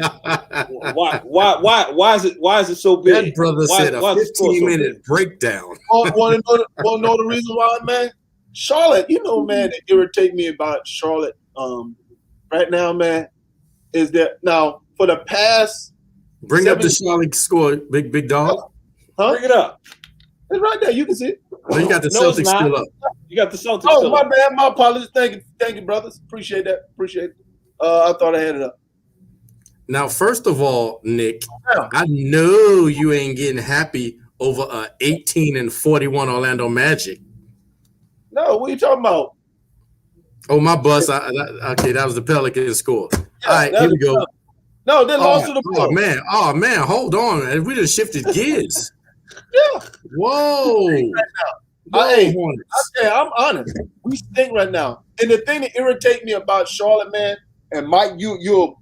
Why is it so big? That brother said a 15-minute breakdown. Want to know the reason why, man? Charlotte, man, that irritate me about Charlotte right now, man, is that now for the past bring up the Charlotte score, big dog. Huh? Bring it up. It's right there. You can see it. Oh, you got the Celtics still up. You got the Celtics. Oh, my bad. My apologies. Thank you, brothers. Appreciate that. Appreciate it. I thought I had it up. Now, first of all, Nick, I know you ain't getting happy over a 18-41 Orlando Magic. No, what are you talking about? Oh, my bus. Okay, that was the Pelicans score. Yeah, all right, here we go. No, they lost to the Bulls. Oh, man. Hold on, man. We just shifted gears. Yeah. Whoa. Hey, I'm honest. We stink right now. And the thing that irritates me about Charlotte, man, and Mike, you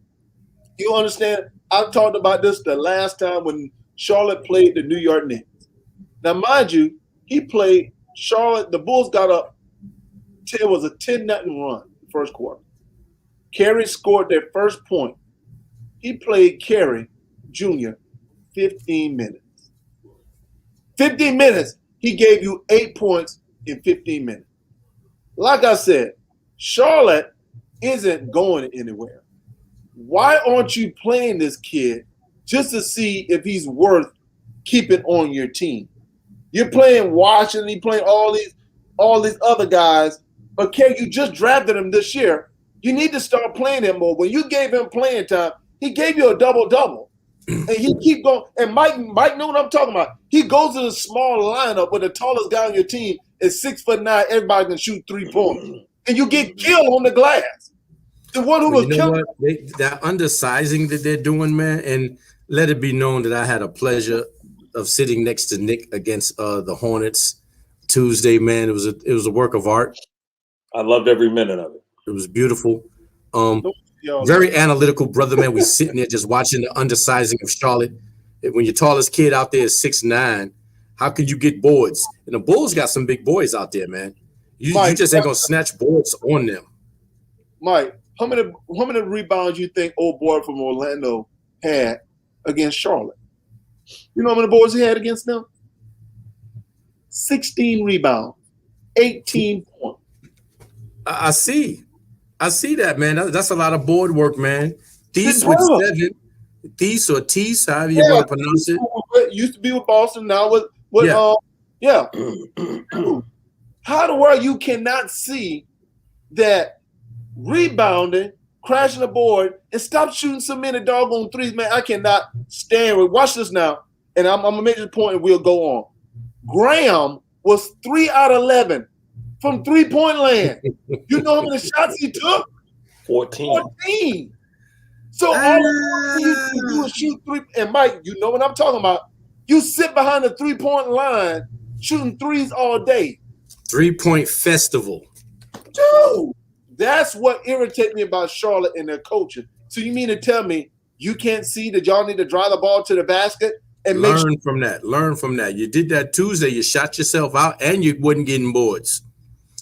understand, I talked about this the last time when Charlotte played the New York Knicks. Now, mind you, he played Charlotte. The Bulls got up. It was a 10-0 run first quarter. Carey scored their first point. He played Carey Jr. 15 minutes. 15 minutes. He gave you 8 points in 15 minutes. Like I said, Charlotte isn't going anywhere. Why aren't you playing this kid just to see if he's worth keeping on your team? You're playing Washington, you're playing all these other guys. Okay, you just drafted him this year. You need to start playing him more. When you gave him playing time, he gave you a double-double. And he keep going. And Mike know what I'm talking about. He goes to the small lineup where the tallest guy on your team is 6'9". Everybody can shoot 3 points. And you get killed on the glass. The one who was killing. That undersizing that they're doing, man, and let it be known that I had a pleasure of sitting next to Nick against the Hornets Tuesday, man. It was a work of art. I loved every minute of it. It was beautiful. Very analytical brother, man. We sitting there just watching the undersizing of Charlotte. When your tallest kid out there is 6'9", how could you get boards? And the Bulls got some big boys out there, man. You just ain't gonna snatch boards on them. Mike, how many rebounds you think old boy from Orlando had against Charlotte? You know how many boards he had against them? 16 rebounds, 18 points. I see that, man. That's a lot of board work, man. Thies with 7. Thies or Tees, however you want to pronounce it. Used to be with Boston, now with yeah. How the world you cannot see that rebounding, crashing the board, and stop shooting so many doggone threes, man? I cannot stand with. Watch this now, and I'm gonna make this point, and we'll go on. Graham was 3 out of 11 from 3-point land. You know how many shots he took? 14. So all you do is shoot 3. And Mike, you know what I'm talking about. You sit behind the 3-point line shooting threes all day. 3-point festival. Dude, that's what irritates me about Charlotte and their coaching. So you mean to tell me you can't see that y'all need to drive the ball to the basket? And Learn from that. You did that Tuesday. You shot yourself out, and you wasn't getting boards.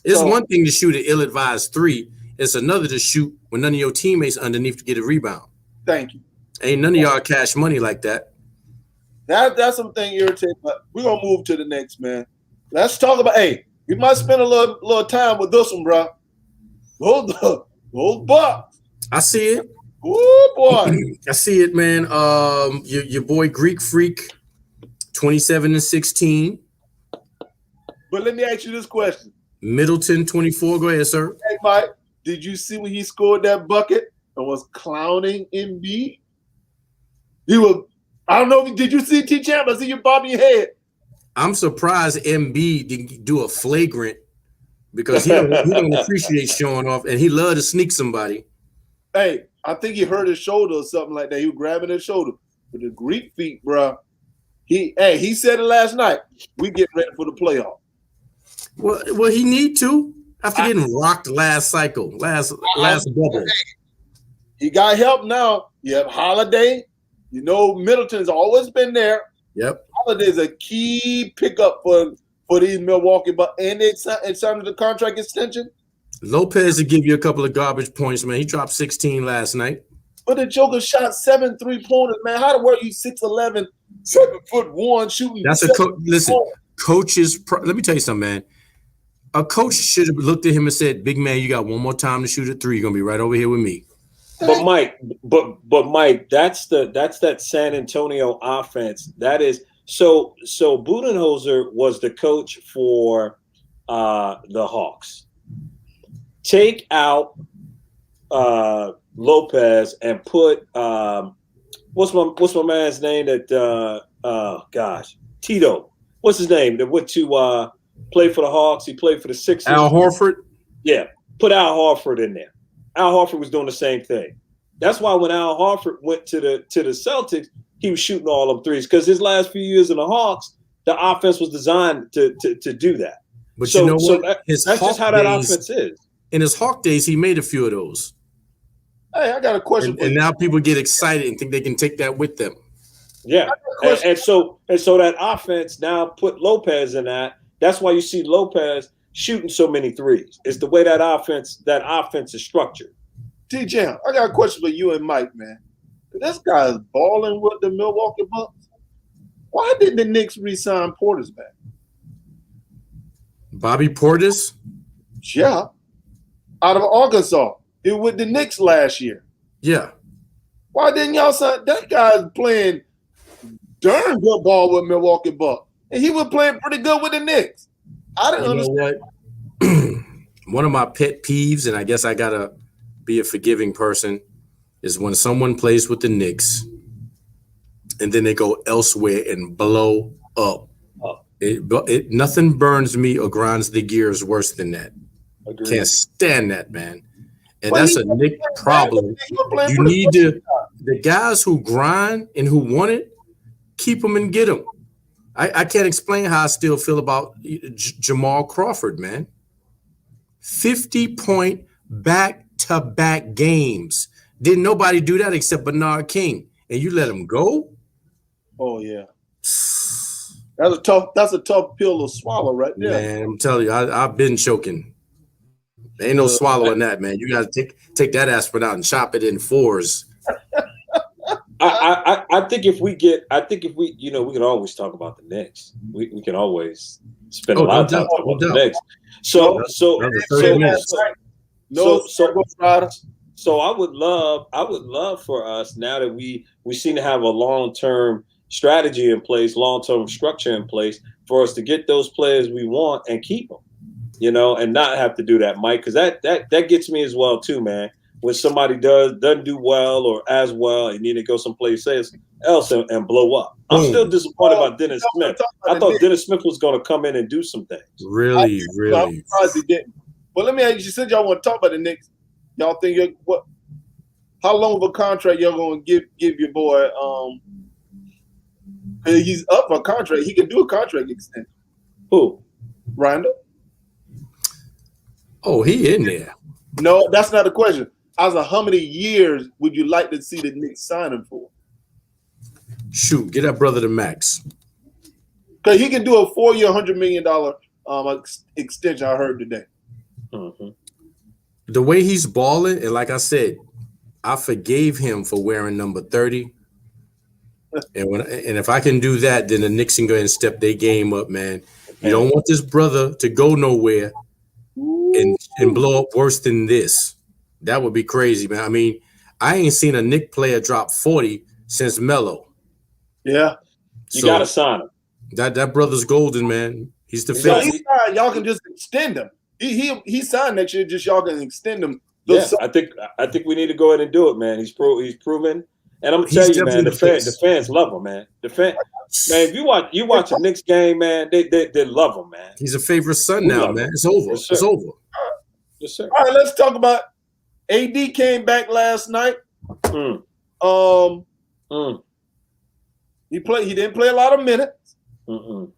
It's one thing to shoot an ill-advised 3. It's another to shoot when none of your teammates underneath to get a rebound. Thank you. Ain't none of y'all cash money like that. That's something irritating. But we're gonna move to the next, man. Let's talk about. Hey, we might spend a little time with this one, bro. Those Bucks. I see it. Oh boy, I see it, man. Your boy Greek Freak, 27-16. But let me ask you this question. Middleton, 24. Go ahead, sir. Hey, Mike, did you see when he scored that bucket and was clowning Embiid? He was. I don't know. Did you see T. Champ? I see you bobbing your head. I'm surprised Embiid didn't do a flagrant because he don't appreciate showing off, and he love to sneak somebody. Hey, I think he hurt his shoulder or something like that. He was grabbing his shoulder with the Greek feet, bro. He said it last night. We get ready for the playoff. Well, he need to after getting rocked last bubble. He got help now. You have Holiday. You know Middleton's always been there. Yep. Holiday's a key pickup for these Milwaukee Bucks, and they signed the contract extension. Lopez will give you a couple of garbage points, man. He dropped 16 last night. But the Joker shot 7 3-pointers, man. How the world you 6'11", 7'1" shooting? That's listen, coaches. Let me tell you something, man. A coach should have looked at him and said, "Big man, you got one more time to shoot a 3. You're gonna be right over here with me." But Mike, that's that San Antonio offense. That is so Budenholzer was the coach for the Hawks. Take out Lopez and put what's my man's name that Tito. What's his name that went to play for the Hawks? He played for the Sixers. Al Horford? Yeah. Put Al Horford in there. Al Horford was doing the same thing. That's why when Al Horford went to the Celtics, he was shooting all them threes because his last few years in the Hawks, the offense was designed to do that. But you know what? That's just how that offense is. In his Hawk days, he made a few of those. Hey, I got a question. And now people get excited and think they can take that with them. Yeah, and so that offense now put Lopez in that. That's why you see Lopez shooting so many threes. It's the way that offense is structured. T-Jam, I got a question for you and Mike, man. This guy is balling with the Milwaukee Bucks. Why didn't the Knicks re-sign Portis back? Bobby Portis? Yeah. Out of Arkansas. He was with the Knicks last year. Yeah. Why didn't y'all sign? That guy's playing darn good ball with Milwaukee Bucks. And he was playing pretty good with the Knicks. I didn't understand. Know what? One of my pet peeves, and I guess I gotta be a forgiving person is when someone plays with the Knicks and then they go elsewhere and blow up. Nothing burns me or grinds the gears worse than that. Agreed. Can't stand that, man. And that's a Knick problem. You need the guys who grind and who want it, keep them and get them. I can't explain how I still feel about Jamal Crawford, man. 50-point back-to-back games. Didn't nobody do that except Bernard King. And you let him go? Oh, yeah. That's a tough pill to swallow right there. Man, I'm telling you, I've been choking. There ain't no swallowing that, man. You got to take that aspirin out and chop it in fours. I think if we, we can always talk about the Knicks. We can always spend a lot of time talking about the Knicks. So I would love for us, now that we seem to have a long-term strategy in place, long-term structure in place, for us to get those players we want and keep them, and not have to do that, Mike, because that gets me as well too, man. When somebody doesn't do well or as well and need to go someplace else and blow up. I'm still disappointed about Dennis Smith. I thought Dennis Smith was going to come in and do some things. Really. I'm surprised he didn't. But let me ask you, since y'all want to talk about the Knicks, y'all think how long of a contract y'all going to give your boy? He's up for a contract. He can do a contract extension. Who? Randall? Oh, he in there. No, that's not the question. How many years would you like to see the Knicks sign him for? Shoot, get that brother the max. Because he can do a 4-year, $100 million extension, I heard today. Mm-hmm. The way he's balling, and like I said, I forgave him for wearing number 30. And if I can do that, then the Knicks can go ahead and step their game up, man. You don't want this brother to go nowhere and blow up worse than this. That would be crazy, man. I mean, I ain't seen a Knick player drop 40 since Melo. Yeah. You got to sign him. That brother's golden, man. He's the face. Y'all can just extend him. He signed next year, just y'all can extend him. Yeah, I think we need to go ahead and do it, man. He's proven. And I'm gonna tell you, man, the fans love him, man. Man, if you watch a Knicks game, man, they love him, man. He's a favorite son now, man. It's over. Yes, it's over. Yes, sir. All right, let's talk about AD came back last night. He didn't play a lot of minutes. But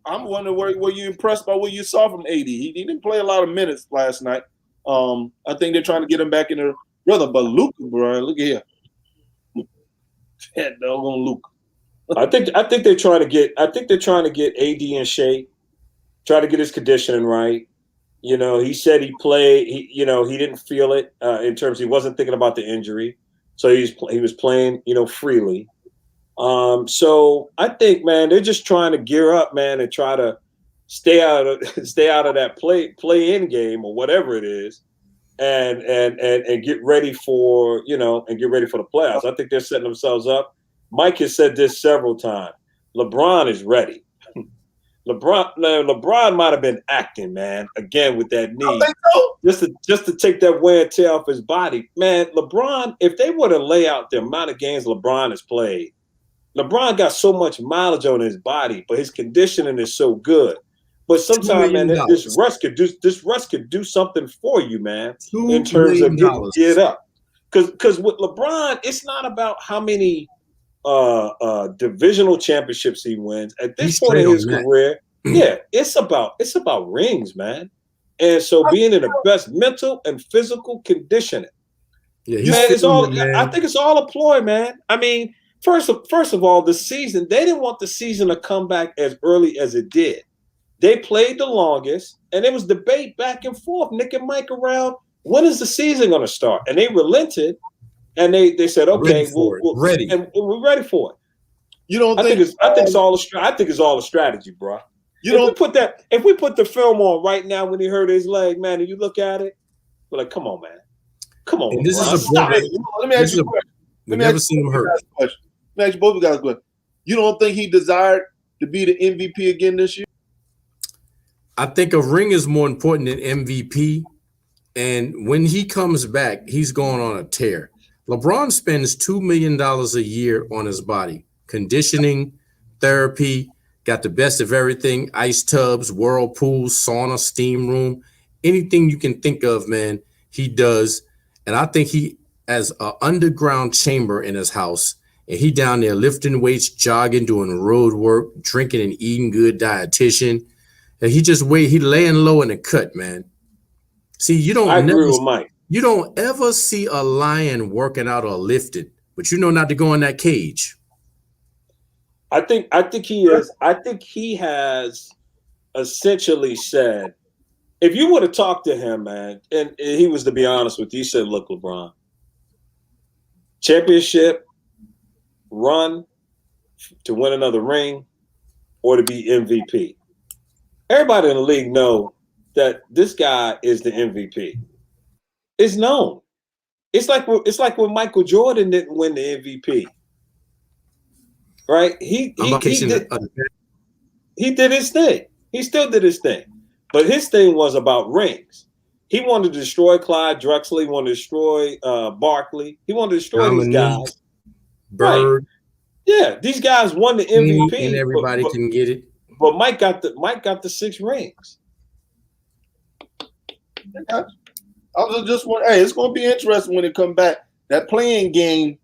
I'm wondering, were you impressed by what you saw from AD? He didn't play a lot of minutes last night. I think they're trying to get him back in the brother. But Luka, bro, look at here. That doggone Luka. I think they're trying to get AD in shape, try to get his conditioning right. He said he played. He didn't feel it in terms. He wasn't thinking about the injury, so he was playing, freely. So I think, man, they're just trying to gear up, man, and try to stay out of that play-in game or whatever it is, and get ready for the playoffs. I think they're setting themselves up. Mike has said this several times. LeBron is ready. LeBron might have been acting, man, again with that knee, just to take that wear and tear off his body. Man, LeBron, if they were to lay out the amount of games LeBron has played, LeBron got so much mileage on his body, but his conditioning is so good. But sometimes, man, this rest could do something for you, man, in terms of getting geared up. Because with LeBron, it's not about how many divisional championships he wins. At this point in his career, it's about rings, man. And so being in the best mental and physical conditioning, man, it's all. Man. I think it's all a ploy, man. I mean, first of all, the season, they didn't want the season to come back as early as it did. They played the longest, and there was debate back and forth, Nick and Mike, around when is the season going to start, and they relented. And they said, okay, we're ready, and we're ready for it. You don't think? I think it's all a strategy, bro. If we put the film on right now when he hurt his leg, man, and you look at it, we're like, come on, man, come on. This is a brother. Let me ask you a question. We've never seen him hurt. Let me ask you both of you guys a question. You don't think he desired to be the MVP again this year? I think a ring is more important than MVP, And when he comes back, he's going on a tear. LeBron spends $2 million a year on his body, conditioning, therapy, got the best of everything, ice tubs, whirlpools, sauna, steam room, anything you can think of, man, he does. And I think he has an underground chamber in his house, and he down there lifting weights, jogging, doing road work, drinking and eating good, dietitian. And he laying low in the cut, man. See, I agree with Mike. You don't ever see a lion working out or lifting, but you know not to go in that cage. I think he has essentially said, if you would have talked to him, man, and he was to be honest with you, he said, look, LeBron, championship run to win another ring or to be MVP. Everybody in the league know that this guy is the MVP. It's known. It's like when Michael Jordan didn't win the MVP. Right? He did his thing. He still did his thing. But his thing was about rings. He wanted to destroy Clyde Drexler. He wanted to destroy Barkley. He wanted to destroy these guys. Bird. Right. Yeah, these guys won the MVP. And everybody can get it. But Mike got the 6 rings. I was just wondering, hey, it's going to be interesting when it come back. That playing game,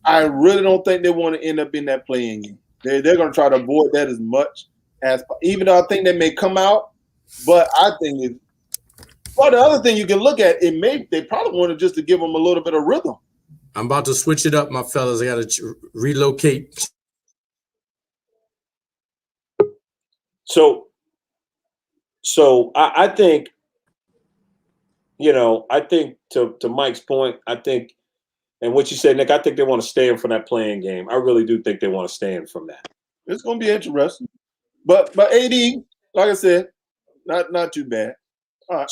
I really don't think they want to end up in that playing game. They're going to try to avoid that as much as, even though I think they may come out, but I think it. Well, the other thing you can look at, they probably wanted just to give them a little bit of rhythm. I'm about to switch it up, my fellas. I got to relocate. So I think, I think to Mike's point, I think, and what you said, Nick, I think they want to stay in from that playing game. I really do think they want to stay in from that. It's going to be interesting. But AD, like I said, not too bad. All right.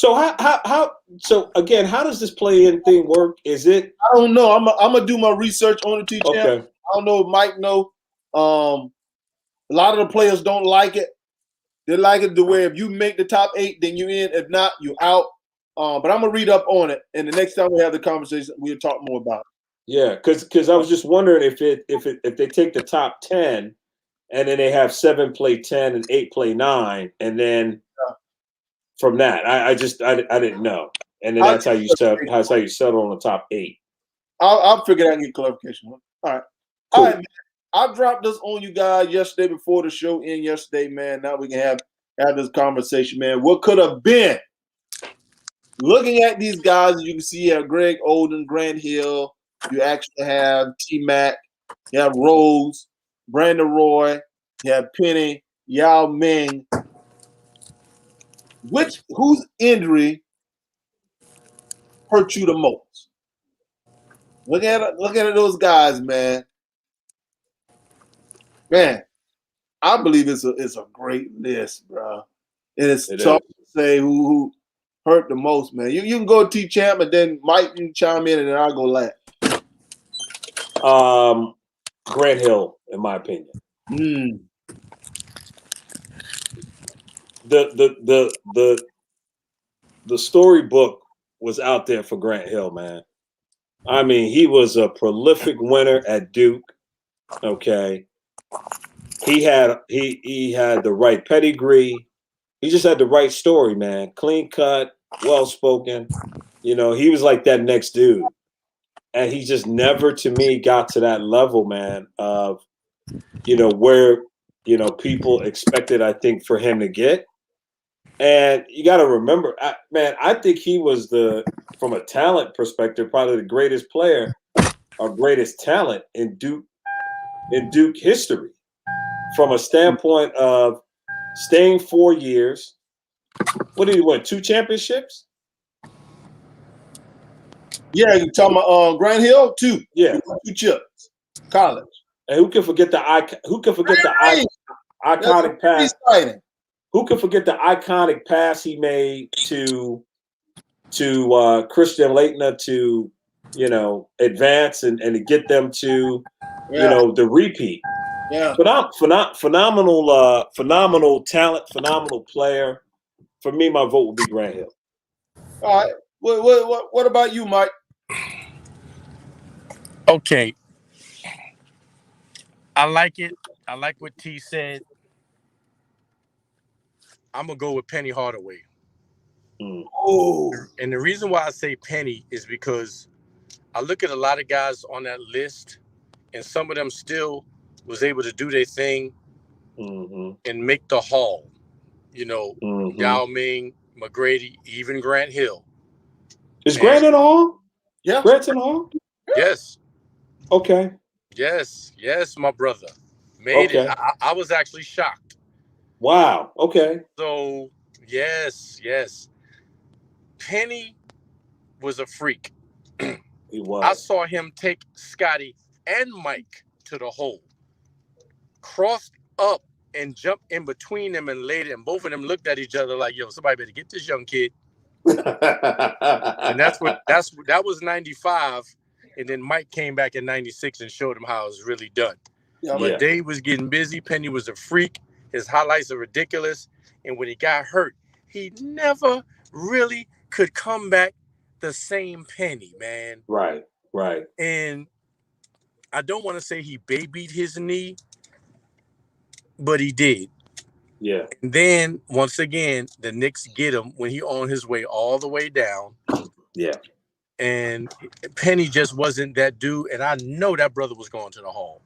So again, how does this play-in thing work? Is it? I don't know. I'm gonna do my research on the T-Champ. Okay. I don't know if Mike know. A lot of the players don't like it. They like it to where if you make the top 8, then you in. If not, you out. But I'm gonna read up on it, and the next time we have the conversation, we'll talk more about it. Yeah, because I was just wondering if they take the top 10, and then they have 7 play 10 and 8 play 9, and then from that, I didn't know, and then that's how you settle on the top 8. I'll figure out and get clarification. All right, cool. All right, man. I dropped this on you guys yesterday before the show ended yesterday, man. Now we can have this conversation, man. What could have been? Looking at these guys, as you can see, you have Greg Oden, Grant Hill. You actually have T-Mac. You have Rose, Brandon Roy. You have Penny, Yao Ming. Whose injury hurt you the most? Look at those guys, man. Man, I believe it's a great list, bro. And it's tough to say who hurt the most, man. You can go T-Champ, and then Mike can chime in, and then I'll go last. Grant Hill, in my opinion. The storybook was out there for Grant Hill, man. I mean, he was a prolific winner at Duke. Okay. He had the right pedigree. He just had the right story, man. Clean cut, well spoken. He was like that next dude. And he just never, to me, got to that level, man, of, where, people expected, I think, for him to get. And you got to remember, I think he was from a talent perspective, probably the greatest player or greatest talent in Duke history. From a standpoint of staying 4 years. What did he win? 2 championships? Yeah, you talking about Grant Hill? 2. Yeah, 2 chips. College. And who can forget the iconic pass? Exciting. Who can forget the iconic pass he made to Christian Laettner to advance and to get them to the repeat. Yeah. Phenomenal talent, phenomenal player. For me, my vote would be Grant Hill. All right. What about you, Mike? Okay. I like it. I like what T said. I'm gonna go with Penny Hardaway. Oh, And the reason why I say Penny is because I look at a lot of guys on that list, and some of them still was able to do their thing and make the Hall. You know, Yao Ming, McGrady, even Grant Hill. Is Grant in the Hall? yeah. Grant's in the Hall? Yes. Okay. Yes, my brother made it. Okay. I was actually shocked. Wow. Okay. So yes. Penny was a freak. He was. I saw him take Scotty and Mike to the hole, crossed up and jumped in between them and laid it, and both of them looked at each other like, "Yo, somebody better get this young kid." And that was 95, and then Mike came back in 96 and showed him how it was really done. Yeah, But Dave was getting busy. Penny was a freak. His highlights are ridiculous, and when he got hurt, he never really could come back the same Penny, man. Right. And I don't want to say he babied his knee, but he did. Yeah. And then once again, the Knicks get him when he on his way all the way down. Yeah. And Penny just wasn't that dude. And I know that brother was going to the Hall.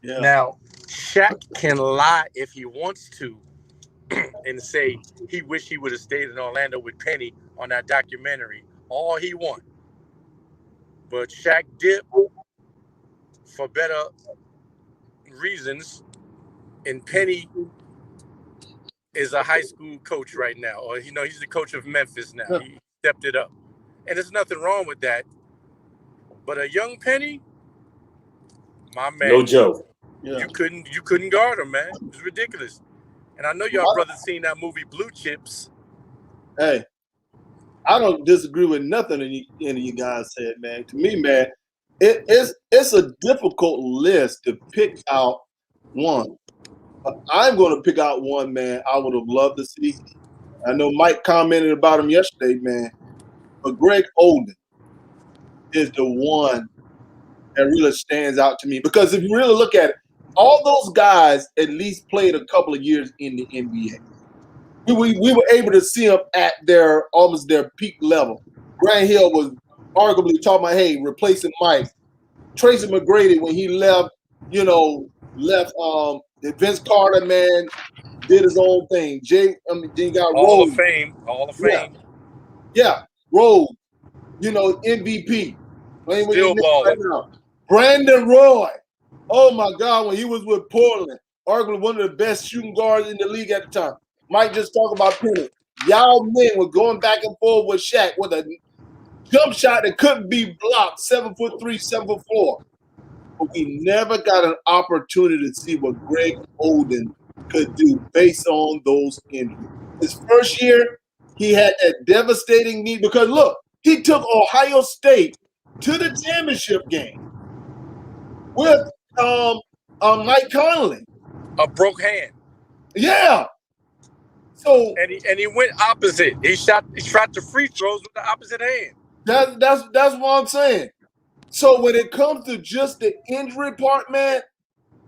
yeah. Now, Shaq can lie if he wants to and say he wished he would have stayed in Orlando with Penny on that documentary. All he wants. But Shaq dipped for better reasons. And Penny is a high school coach right now. Or, he's the coach of Memphis now. Yeah. He stepped it up. And there's nothing wrong with that. But a young Penny, my man. No joke. Yeah. You couldn't guard him, man. It's ridiculous. And I know y'all brothers seen that movie Blue Chips. Hey, I don't disagree with nothing any of you guys said, man. To me, man, it's a difficult list to pick out one. But I'm going to pick out one, man, I would have loved to see. I know Mike commented about him yesterday, man. But Greg Oden is the one that really stands out to me. Because if you really look at it, all those guys at least played a couple of years in the NBA. We were able to see them at almost their peak level. Grant Hill was arguably talking about, hey, replacing Mike. Tracy McGrady, when he left Vince Carter, man, did his own thing. Then you got Hall Rose. of Fame. Yeah, Rose. MVP. Still balling. Right, Brandon Roy. Oh my God, when he was with Portland, arguably one of the best shooting guards in the league at the time. Mike just talked about Penny. Yao Ming was going back and forth with Shaq with a jump shot that couldn't be blocked, 7'3", 7'4". But we never got an opportunity to see what Greg Oden could do based on those injuries. His first year, he had that devastating knee because, look, he took Ohio State to the championship game with Mike Conley. A broke hand. Yeah. So and he went opposite. He shot the free throws with the opposite hand. That's what I'm saying. So when it comes to just the injury part, man,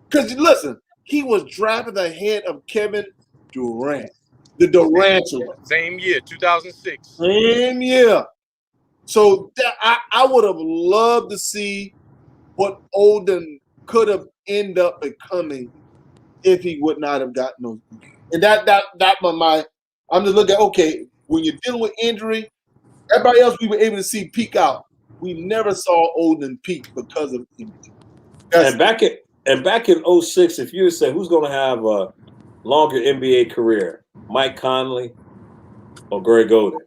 because listen, he was drafted ahead of Kevin Durant, the Durantula. Same year, 2006. Same year. So I would have loved to see what Oden could have ended up becoming if he would not have gotten those. And I'm just looking at, okay, when you're dealing with injury, everybody else we were able to see peak out. We never saw Oden peak because of injury. And back in 06, if you say who's going to have a longer NBA career, Mike Conley or Greg Oden?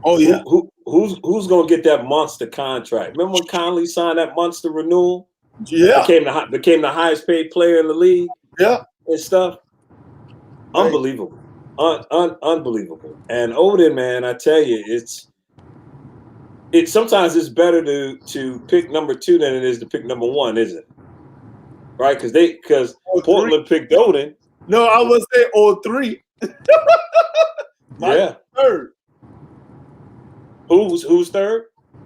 Oh yeah. Who's going to get that monster contract? Remember when Conley signed that monster renewal? Yeah. Became the highest paid player in the league. Yeah. And stuff. Right. Unbelievable. Unbelievable. And Oden, man, I tell you, it's sometimes it's better to pick number 2 than it is to pick number 1, isn't it? Right? Because Portland picked Oden. No, I would say 03. Yeah. Third. Who's third?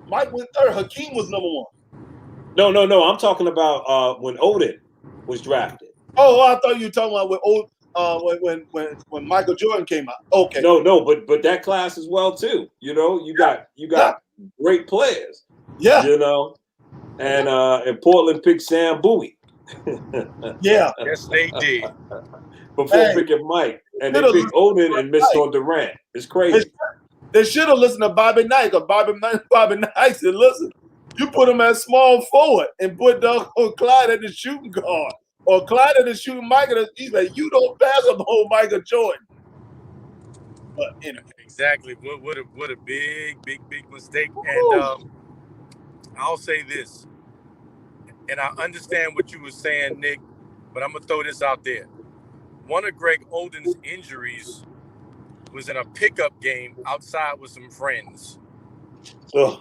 Mike went third. Hakeem was number 1. No. I'm talking about when Odin was drafted. Oh, I thought you were talking about when Michael Jordan came out. Okay. No, but that class as well too. You know, you got great players. Yeah. You know, and Portland picked Sam Bowie. Yeah. Yes, they did. Before picking Mike, and they picked Odin and missed on Durant. It's crazy. They should have listened to Bobby Knight, because Bobby Knight said, "Listen, you put him as small forward and put Clyde at the shooting guard, or Clyde at the shooting Michael." He's like, "You don't pass up whole Michael Jordan." But anyway, exactly. What a big mistake. And I'll say this, and I understand what you were saying, Nick, but I'm gonna throw this out there. One of Greg Oden's injuries was in a pickup game outside with some friends. Ugh.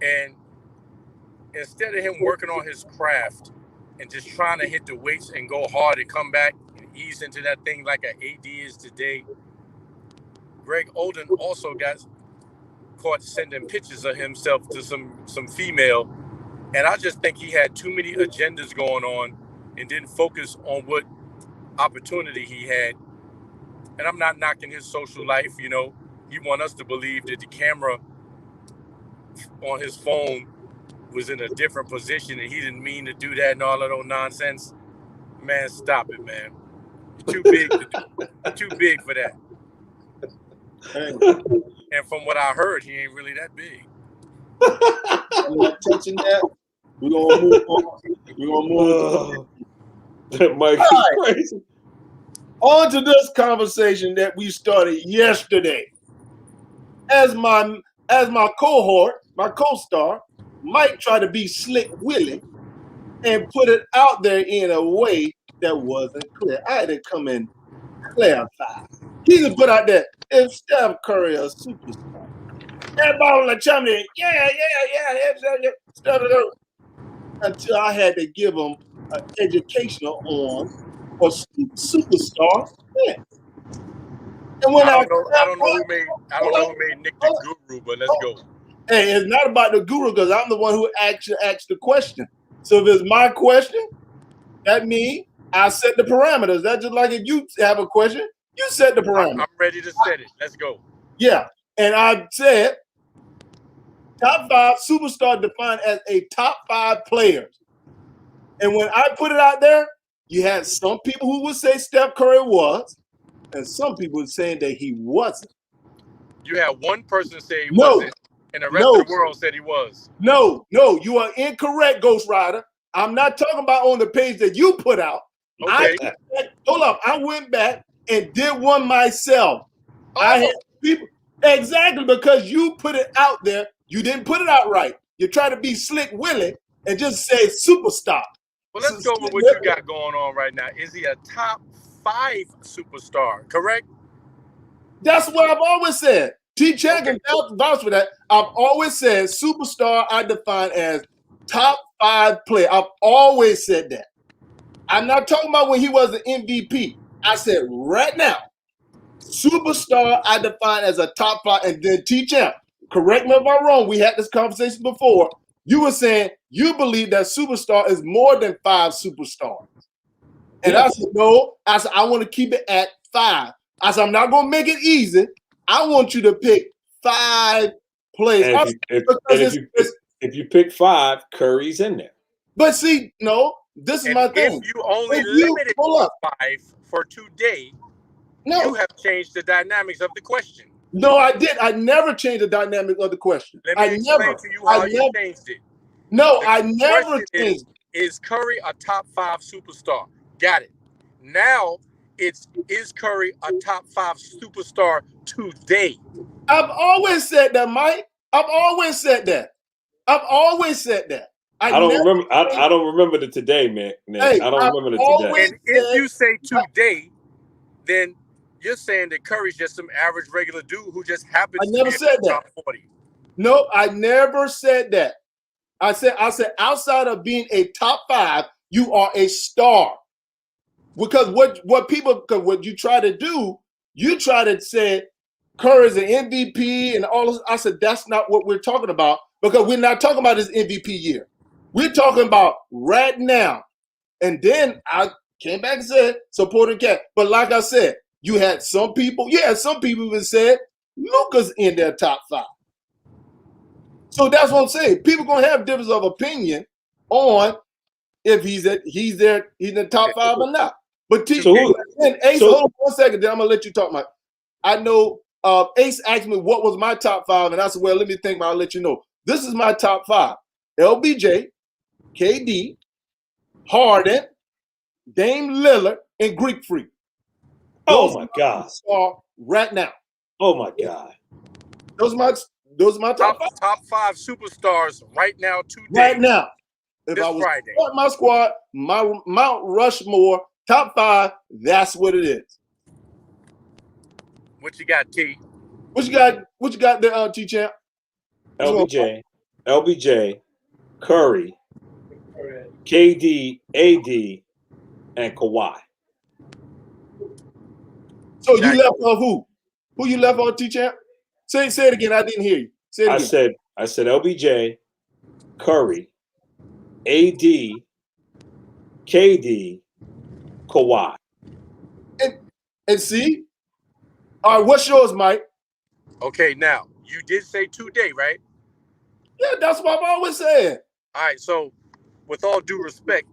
And instead of him working on his craft and just trying to hit the weights and go hard and come back and ease into that thing like an AD is today, Greg Oden also got caught sending pictures of himself to some female. And I just think he had too many agendas going on and didn't focus on what opportunity he had. And I'm not knocking his social life, you know. He want us to believe that the camera on his phone was in a different position and he didn't mean to do that and all that old nonsense. Man, stop it, man. You're too big too big for that. And from what I heard, he ain't really that big. I'm not touching that. We're gonna move on. We're gonna move on. That Mike is crazy. On to this conversation that we started yesterday. As my cohort, my co-star, Mike tried to be Slick Willie and put it out there in a way that wasn't clear. I had to come and clarify. He just put out there, if Steph Curry a superstar, everybody was like chumming, yeah. Until I had to give him an educational on what superstar meant. And when I don't know who made Nick the guru, but let's go. Hey, it's not about the guru, because I'm the one who actually asked the question. So if it's my question, that means I set the parameters. That's just like if you have a question, you set the parameters. I'm ready to set it. Let's go. Yeah. And I said top 5 superstar defined as a top 5 players. And when I put it out there, you had some people who would say Steph Curry was, and some people saying that he wasn't. You had one person say he wasn't, and the rest of the world said he was. No, you are incorrect, Ghost Rider. I'm not talking about on the page that you put out. Okay. Hold up. I went back and did one myself. Oh. I had people exactly because you put it out there. You didn't put it out right. You try to be Slick Willie and just say superstar. Well, let's go with what you got going on right now. Is he a top 5 superstar? Correct? That's what I've always said. T-Chan can vouch for that. I've always said superstar I define as top 5 player. I've always said that. I'm not talking about when he was an MVP. I said right now, superstar I define as a top 5. And then T-Chan, correct me if I'm wrong. We had this conversation before. You were saying you believe that superstar is more than 5 superstars. And I said, no. I said, I want to keep it at 5. I said, I'm not going to make it easy. I want you to pick 5 players. If you pick 5, Curry's in there. But see, no, this is my thing. If you only limited to 5 for today, you have changed the dynamics of the question. No, I did. I never changed the dynamic of the question. Let me explain to you how you changed it. No, I never changed it. Is Curry a top 5 superstar? Got it. Now is Curry a top 5 superstar today? I've always said that, Mike. I've always said that. I don't remember the today, man. Hey, I don't remember the today. And if you say today, then you're saying that Curry's just some average regular dude who just happens to be in the top 40. No, I never said that. I said outside of being a top 5, you are a star. Because what you try to do, you try to say Curry's an MVP and all this. I said, that's not what we're talking about because we're not talking about his MVP year. We're talking about right now. And then I came back and said, supporting Cat. But like I said, you had some people even said Luka's in their top 5. So that's what I'm saying. People gonna have difference of opinion on if he's in the top 5 or not. But Ace, hold on 1 second, then I'm gonna let you talk, Mike. I know Ace asked me what was my top 5, and I said, well, let me think about it, I'll let you know. This is my top 5. LBJ, KD, Harden, Dame Lillard, and Greek Freak. Oh my God! Right now. Oh my God! Those are my top 5. Top 5 superstars right now today. Right now. If this I was Friday. My squad, my Mount Rushmore top 5, that's what it is. What you got, T? What you got there, T Champ? LBJ, Curry, KD, AD, and Kawhi. So you left on who? Who you left on, T Champ? Say it again. I didn't hear you. Say it again. I said LBJ, Curry, AD, KD, Kawhi. And see? All right, what's yours, Mike? Okay, now, you did say today, right? Yeah, that's what I've always said. All right, so with all due respect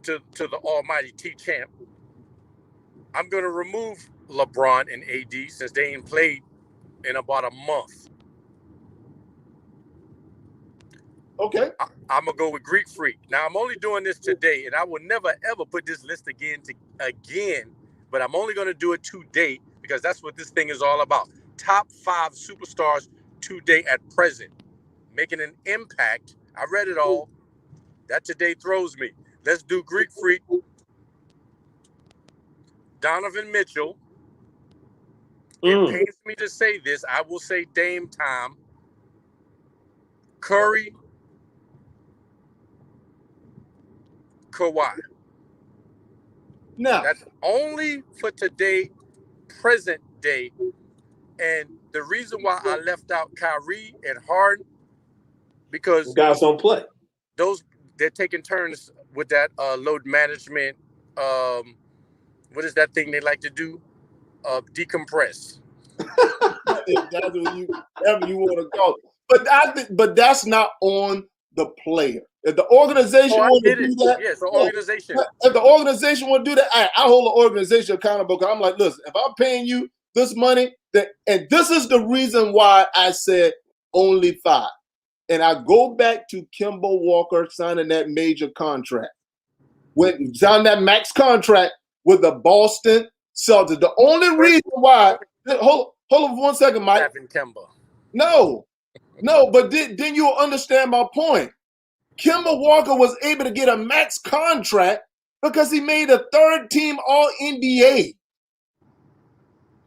to the almighty T-Champ, I'm going to remove LeBron and AD since they ain't played in about a month. Okay. I'm going to go with Greek Freak. Now, I'm only doing this today, and I will never, ever put this list again, but I'm only going to do it today because that's what this thing is all about. Top 5 superstars today at present, making an impact. I read it all. That today throws me. Let's do Greek Freak, Donovan Mitchell. It pains me to say this. I will say Dame Time, Curry, Kawhi. Now, that's only for today, present day. And the reason why I left out Kyrie and Harden, because guys don't play. They're taking turns with that load management. What is that thing they like to do? Decompress. That's whatever you want to call it. But that's not on the player. If the organization want to do that, yes, the organization. If the organization want to do that, I hold the organization accountable. I'm like, listen, if I'm paying you this money, and this is the reason why I said only 5. And I go back to Kemba Walker signing that major contract. When signed that max contract with the Boston Celtics. The only reason why, hold on 1 second, Mike. Kemba. No, but then you'll understand my point. Kemba Walker was able to get a max contract because he made a 3rd-team All-NBA.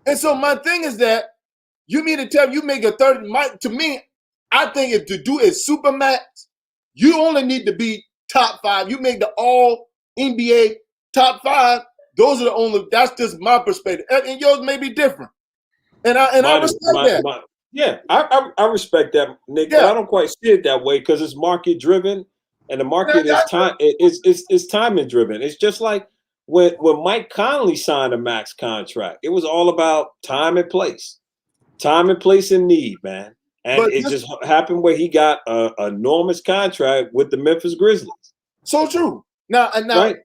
And so my thing is that you mean to tell me you make a 3rd, to me, I think if to do is supermax, you only need to be top 5. You make the All-NBA top 5. Those are the only. That's just my perspective, and yours may be different. And I respect that. Yeah, I respect that, Nick. Yeah. But I don't quite see it that way because it's market driven, and the market is time. It's timing driven. It's just like when Mike Conley signed a max contract. It was all about time and place and need, man. And it just happened where he got an enormous contract with the Memphis Grizzlies. So true. Now, right?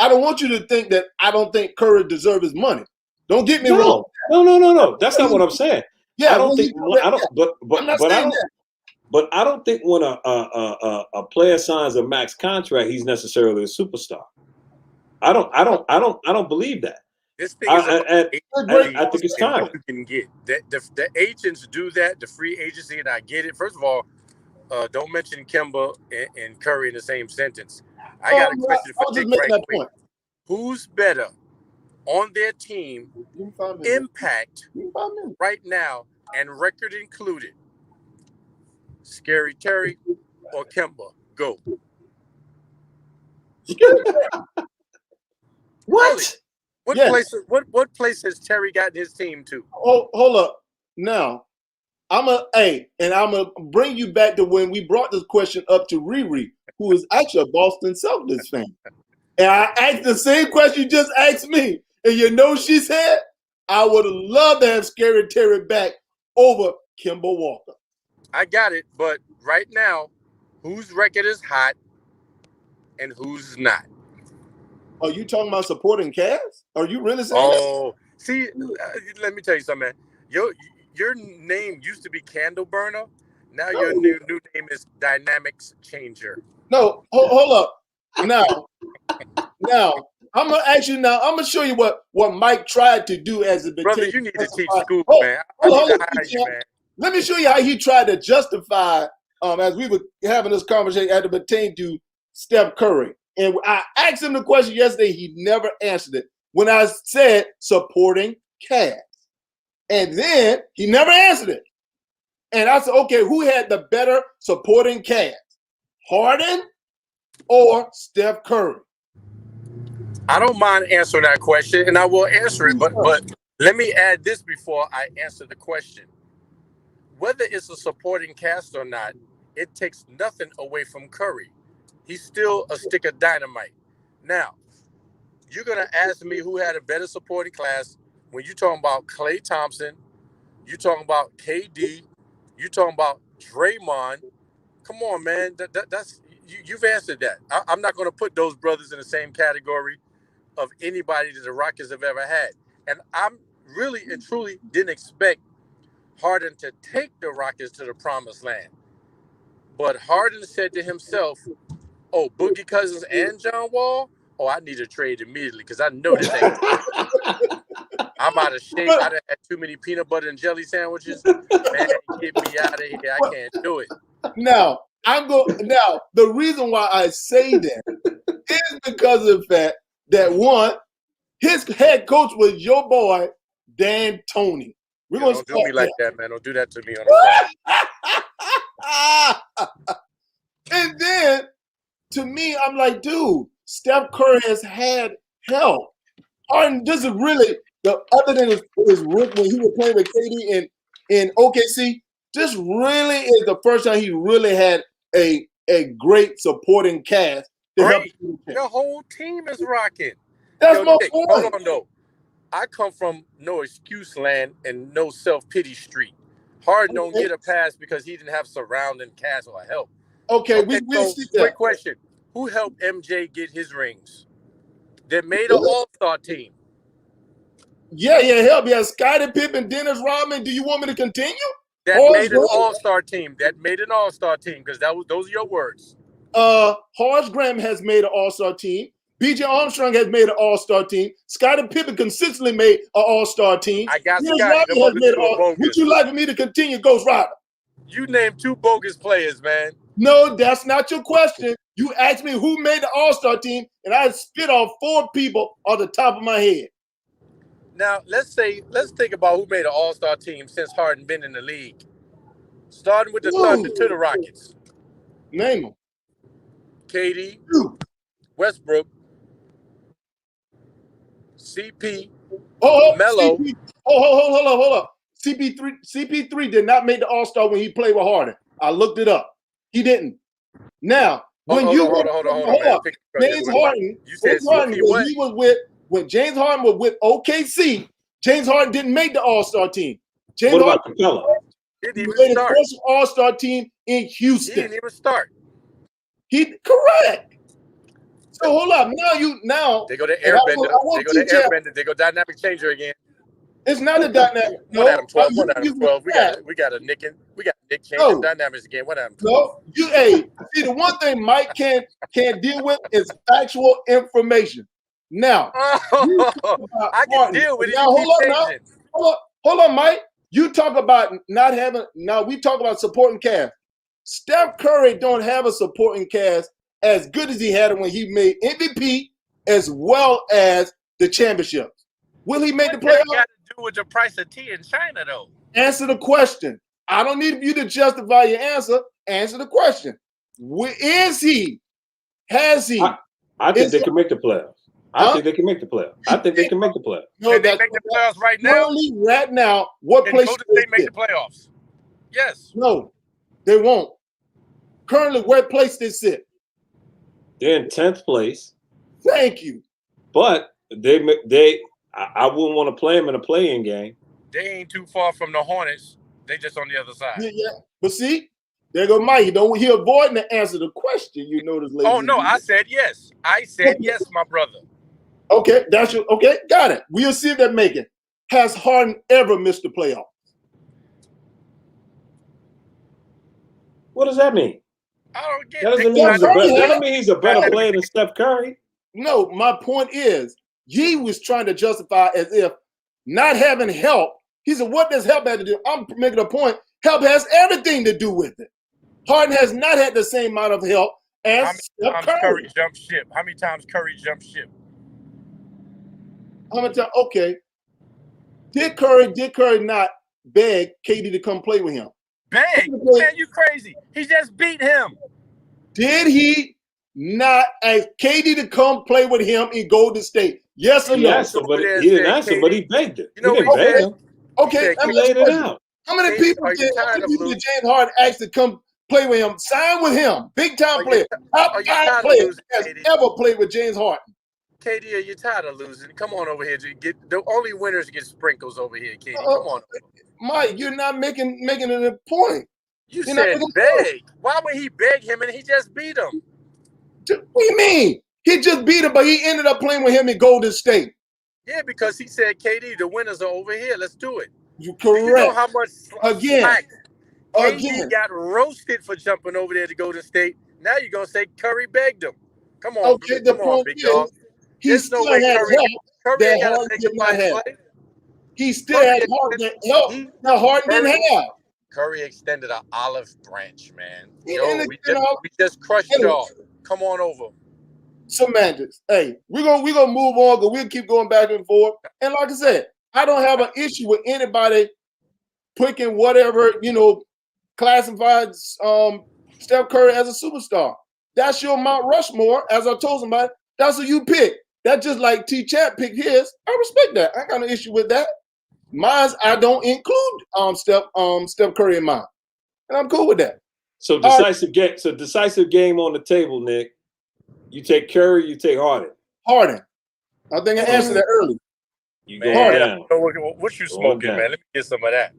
I don't want you to think that I don't think Curry deserves his money. Don't get me wrong. No. That's not what I'm saying. Yeah, I don't think. But I don't think when a player signs a max contract, he's necessarily a superstar. I don't believe that. This thing is I think it's time. You can get the agents do that, the free agency, and I get it. First of all, don't mention Kemba and Curry in the same sentence. I got a question for Dick right quick. Who's better on their team, impact right now, and record included? Scary Terry or Kemba? Go. What? What Yes. place? What place has Terry gotten his team to? Hold up. Now, I'm gonna bring you back to when we brought this question up to Riri, who is actually a Boston Celtics fan. And I asked the same question you just asked me. And you know she said, I would have loved to have Scary Terry back over Kemba Walker. I got it, but right now, whose record is hot and who's not? Are you talking about supporting cast? Are you really saying Oh, see, let me tell you something, man. Your name used to be Candle Burner. Now your new name is Dynamics Changer. No, hold up. Now, I'm gonna show you what Mike tried to do as a Brother, you need to teach school, man. Let me show you how he tried to justify as we were having this conversation as it pertained to Steph Curry. And I asked him the question yesterday, he never answered it. When I said supporting cast. And then he never answered it. And I said, okay, who had the better supporting cast? Harden or Steph Curry? I don't mind answering that question, and I will answer it, but let me add this before I answer the question. Whether it's a supporting cast or not, it takes nothing away from Curry. He's still a stick of dynamite. Now, you're going to ask me who had a better supporting cast when you're talking about Klay Thompson, you're talking about KD, you're talking about Draymond. Come on, man. You've answered that. I'm not going to put those brothers in the same category of anybody that the Rockets have ever had. And I'm really and truly didn't expect Harden to take the Rockets to the promised land. But Harden said to himself, oh, Boogie Cousins and John Wall? Oh, I need a trade immediately because I know this ain't. I'm out of shape. I done had too many peanut butter and jelly sandwiches. Man, get me out of here. I can't do it. Now, the reason why I say that is because of the fact that one, his head coach was your boy, Dan Toney. Don't do me like that, man. Don't do that to me on the phone. And then, to me, I'm like, dude, Steph Curry has had help. Harden, this is really, other than his when he was playing with KD in OKC, this really is the first time he really had a great supporting cast. Great. The whole team is rocking. That's my point. Hold on, though. I come from no excuse land and no self-pity street. Harden don't get a pass because he didn't have surrounding cast or help. Okay, we see that. Quick question. Who helped MJ get his rings? That made an all-star team. Yeah, help. Yeah, Scottie Pippen, Dennis Rodman. Do you want me to continue? That made an all-star team. Because those are your words. Horace Graham has made an all-star team. B.J. Armstrong has made an all-star team. Scottie Pippen consistently made an all-star team. I got Scottie. Would you like me to continue, Ghost Rider? You named 2 bogus players, man. No, that's not your question. You asked me who made the all-star team, and I spit off 4 people off the top of my head. Now, let's think about who made an all-star team since Harden been in the league. Starting with the Thunder to the Rockets. Name them. KD, Westbrook, CP, Melo. Hold up. CP3 did not make the all-star when he played with Harden. I looked it up. He didn't. Now, when hold on. James Harden, when James Harden was with OKC, James Harden didn't make the all-star team. What about Capella? Didn't even start. The first all-star team in Houston. He didn't even start. Correct. So hold up. Now they go to Airbender. They go Dynamic Changer again. It's not a dynamic. What happened? 12. We got a Nick changing dynamics again. What happened? No, see, the one thing Mike can't deal with is factual information. Now, I can deal with it. Now, hold on, Mike. You talk about not having. Now we talk about supporting cast. Steph Curry don't have a supporting cast as good as he had it when he made MVP as well as the championships. Will he make the playoffs? What got to do with the price of tea in China, though? Answer the question. I don't need you to justify your answer. Answer the question. Where is he? Has he? I think they can make the playoffs. I think they can make the playoffs. I think they can make the playoffs. No, Can they make the playoffs right now? Currently, right now, what Can place Golden should State they make sit? the playoffs? Yes. No, they won't. Currently, what place they sit? They're in 10th place, Thank you. but I wouldn't want to play them in a play-in game. They ain't too far from the Hornets. They just on the other side. Yeah. But see, there go Mike. He avoiding to answer the question. You notice, ladies. Oh, no, I said yes. I said yes, my brother. Okay, got it. We'll see if they make it. Has Harden ever missed the playoff? What does that mean? I don't get That doesn't mean he's a better player than Steph Curry. No, my point is, he was trying to justify as if not having help. He said, what does help have to do? I'm making a point. Help has everything to do with it. Harden has not had the same amount of help as Steph Curry. Curry jumped ship? How many times Curry jumped ship? How many times? Okay. Did Curry not beg KD to come play with him? Beg? Man, you crazy. He just beat him. Did he not ask KD to come play with him in Golden State? Yes or no? He didn't answer, but he begged it. You know, he didn't beg him. Okay, he laid it out. How many people did James Harden ask to come play with him? Sign with him. Big time player. Top 5 player has ever played with James Harden. KD, are you tired of losing? Come on over here. The only winners get sprinkles over here, KD. Come on. Mike, you're not making it a point. You said beg. Why would he beg him and he just beat him? What do you mean? He just beat him, but he ended up playing with him in Golden State. Yeah, because he said, KD, the winners are over here. Let's do it. You're correct. You know how much slack KD got roasted for jumping over there to Golden State. Now you're going to say Curry begged him. Come on, okay, come on, big dog. There's no way Curry ain't got to say goodbye to play. He still had Harden help. Now Harden didn't have. Curry extended an olive branch, man. We just crushed y'all. Come on over. Semantics. Hey, we're gonna move on because we'll keep going back and forth. And like I said, I don't have an issue with anybody picking whatever, classifies Steph Curry as a superstar. That's your Mount Rushmore, as I told somebody. That's who you pick. That's just like T. Chat picked his. I respect that. I got no issue with that. Mine's I don't include Steph Curry in mine, and I'm cool with that. So decisive game. So decisive game on the table, Nick. You take Curry. You take Harden. Harden. I think I answered that early. You go down. What you smoking, man? Let me get some of that.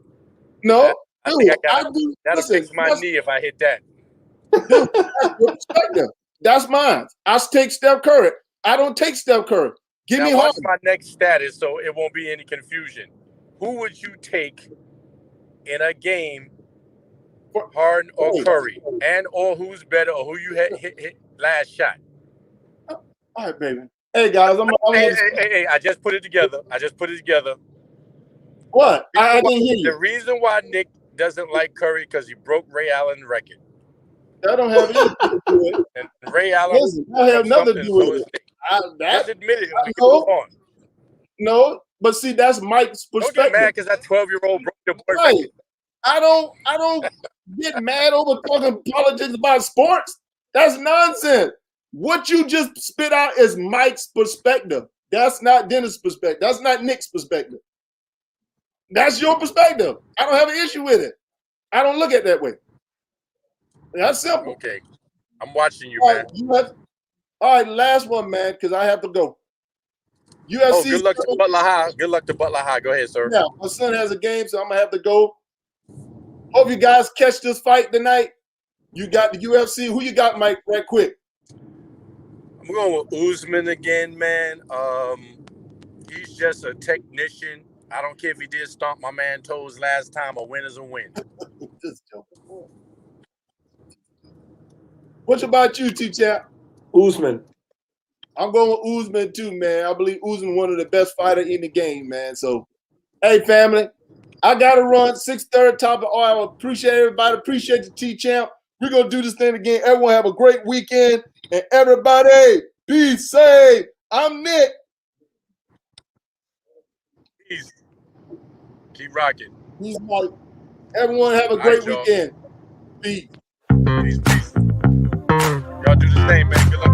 No, that'll fix my knee if I hit that. That's mine. I take Steph Curry. I don't take Steph Curry. Give me Harden. What's my next status so it won't be any confusion? Who would you take in a game, Harden or Curry, or who's better, or who you hit last shot? All right, baby. Hey guys, Hey, I just put it together. What? I didn't hear you. The reason why Nick doesn't like Curry because he broke Ray Allen's record. That don't have anything to do with it. And Ray Allen. Listen, I have nothing to do with it. Just admit it. We can move on. No, but see, that's Mike's perspective. Don't get mad because that 12-year-old broke your boyfriend. Right. I don't get mad over talking politics about sports. That's nonsense. What you just spit out is Mike's perspective. That's not Dennis' perspective. That's not Nick's perspective. That's your perspective. I don't have an issue with it. I don't look at it that way. That's simple. Okay. I'm watching you, man. All right, last one, man, because I have to go. UFC. Good luck to Butler High. Good luck to Butler High. Go ahead, sir. Yeah, my son has a game, so I'm going to have to go. Hope you guys catch this fight tonight. You got the UFC. Who you got, Mike, right quick? I'm going with Usman again, man. He's just a technician. I don't care if he did stomp my man toes last time. A win is a win. Just joking. What about you, T-Chap? Usman. I'm going with Usman too, man. I believe Usman one of the best fighters in the game, man. So, hey, family, I got to run 6:30 top of hour. I appreciate everybody. Appreciate the T-Champ. We're going to do this thing again. Everyone have a great weekend. And everybody, be safe. I'm Nick. Peace. Keep rocking. He's Mike. Everyone have a great weekend. Peace. Peace. Y'all do the same, man. Good luck.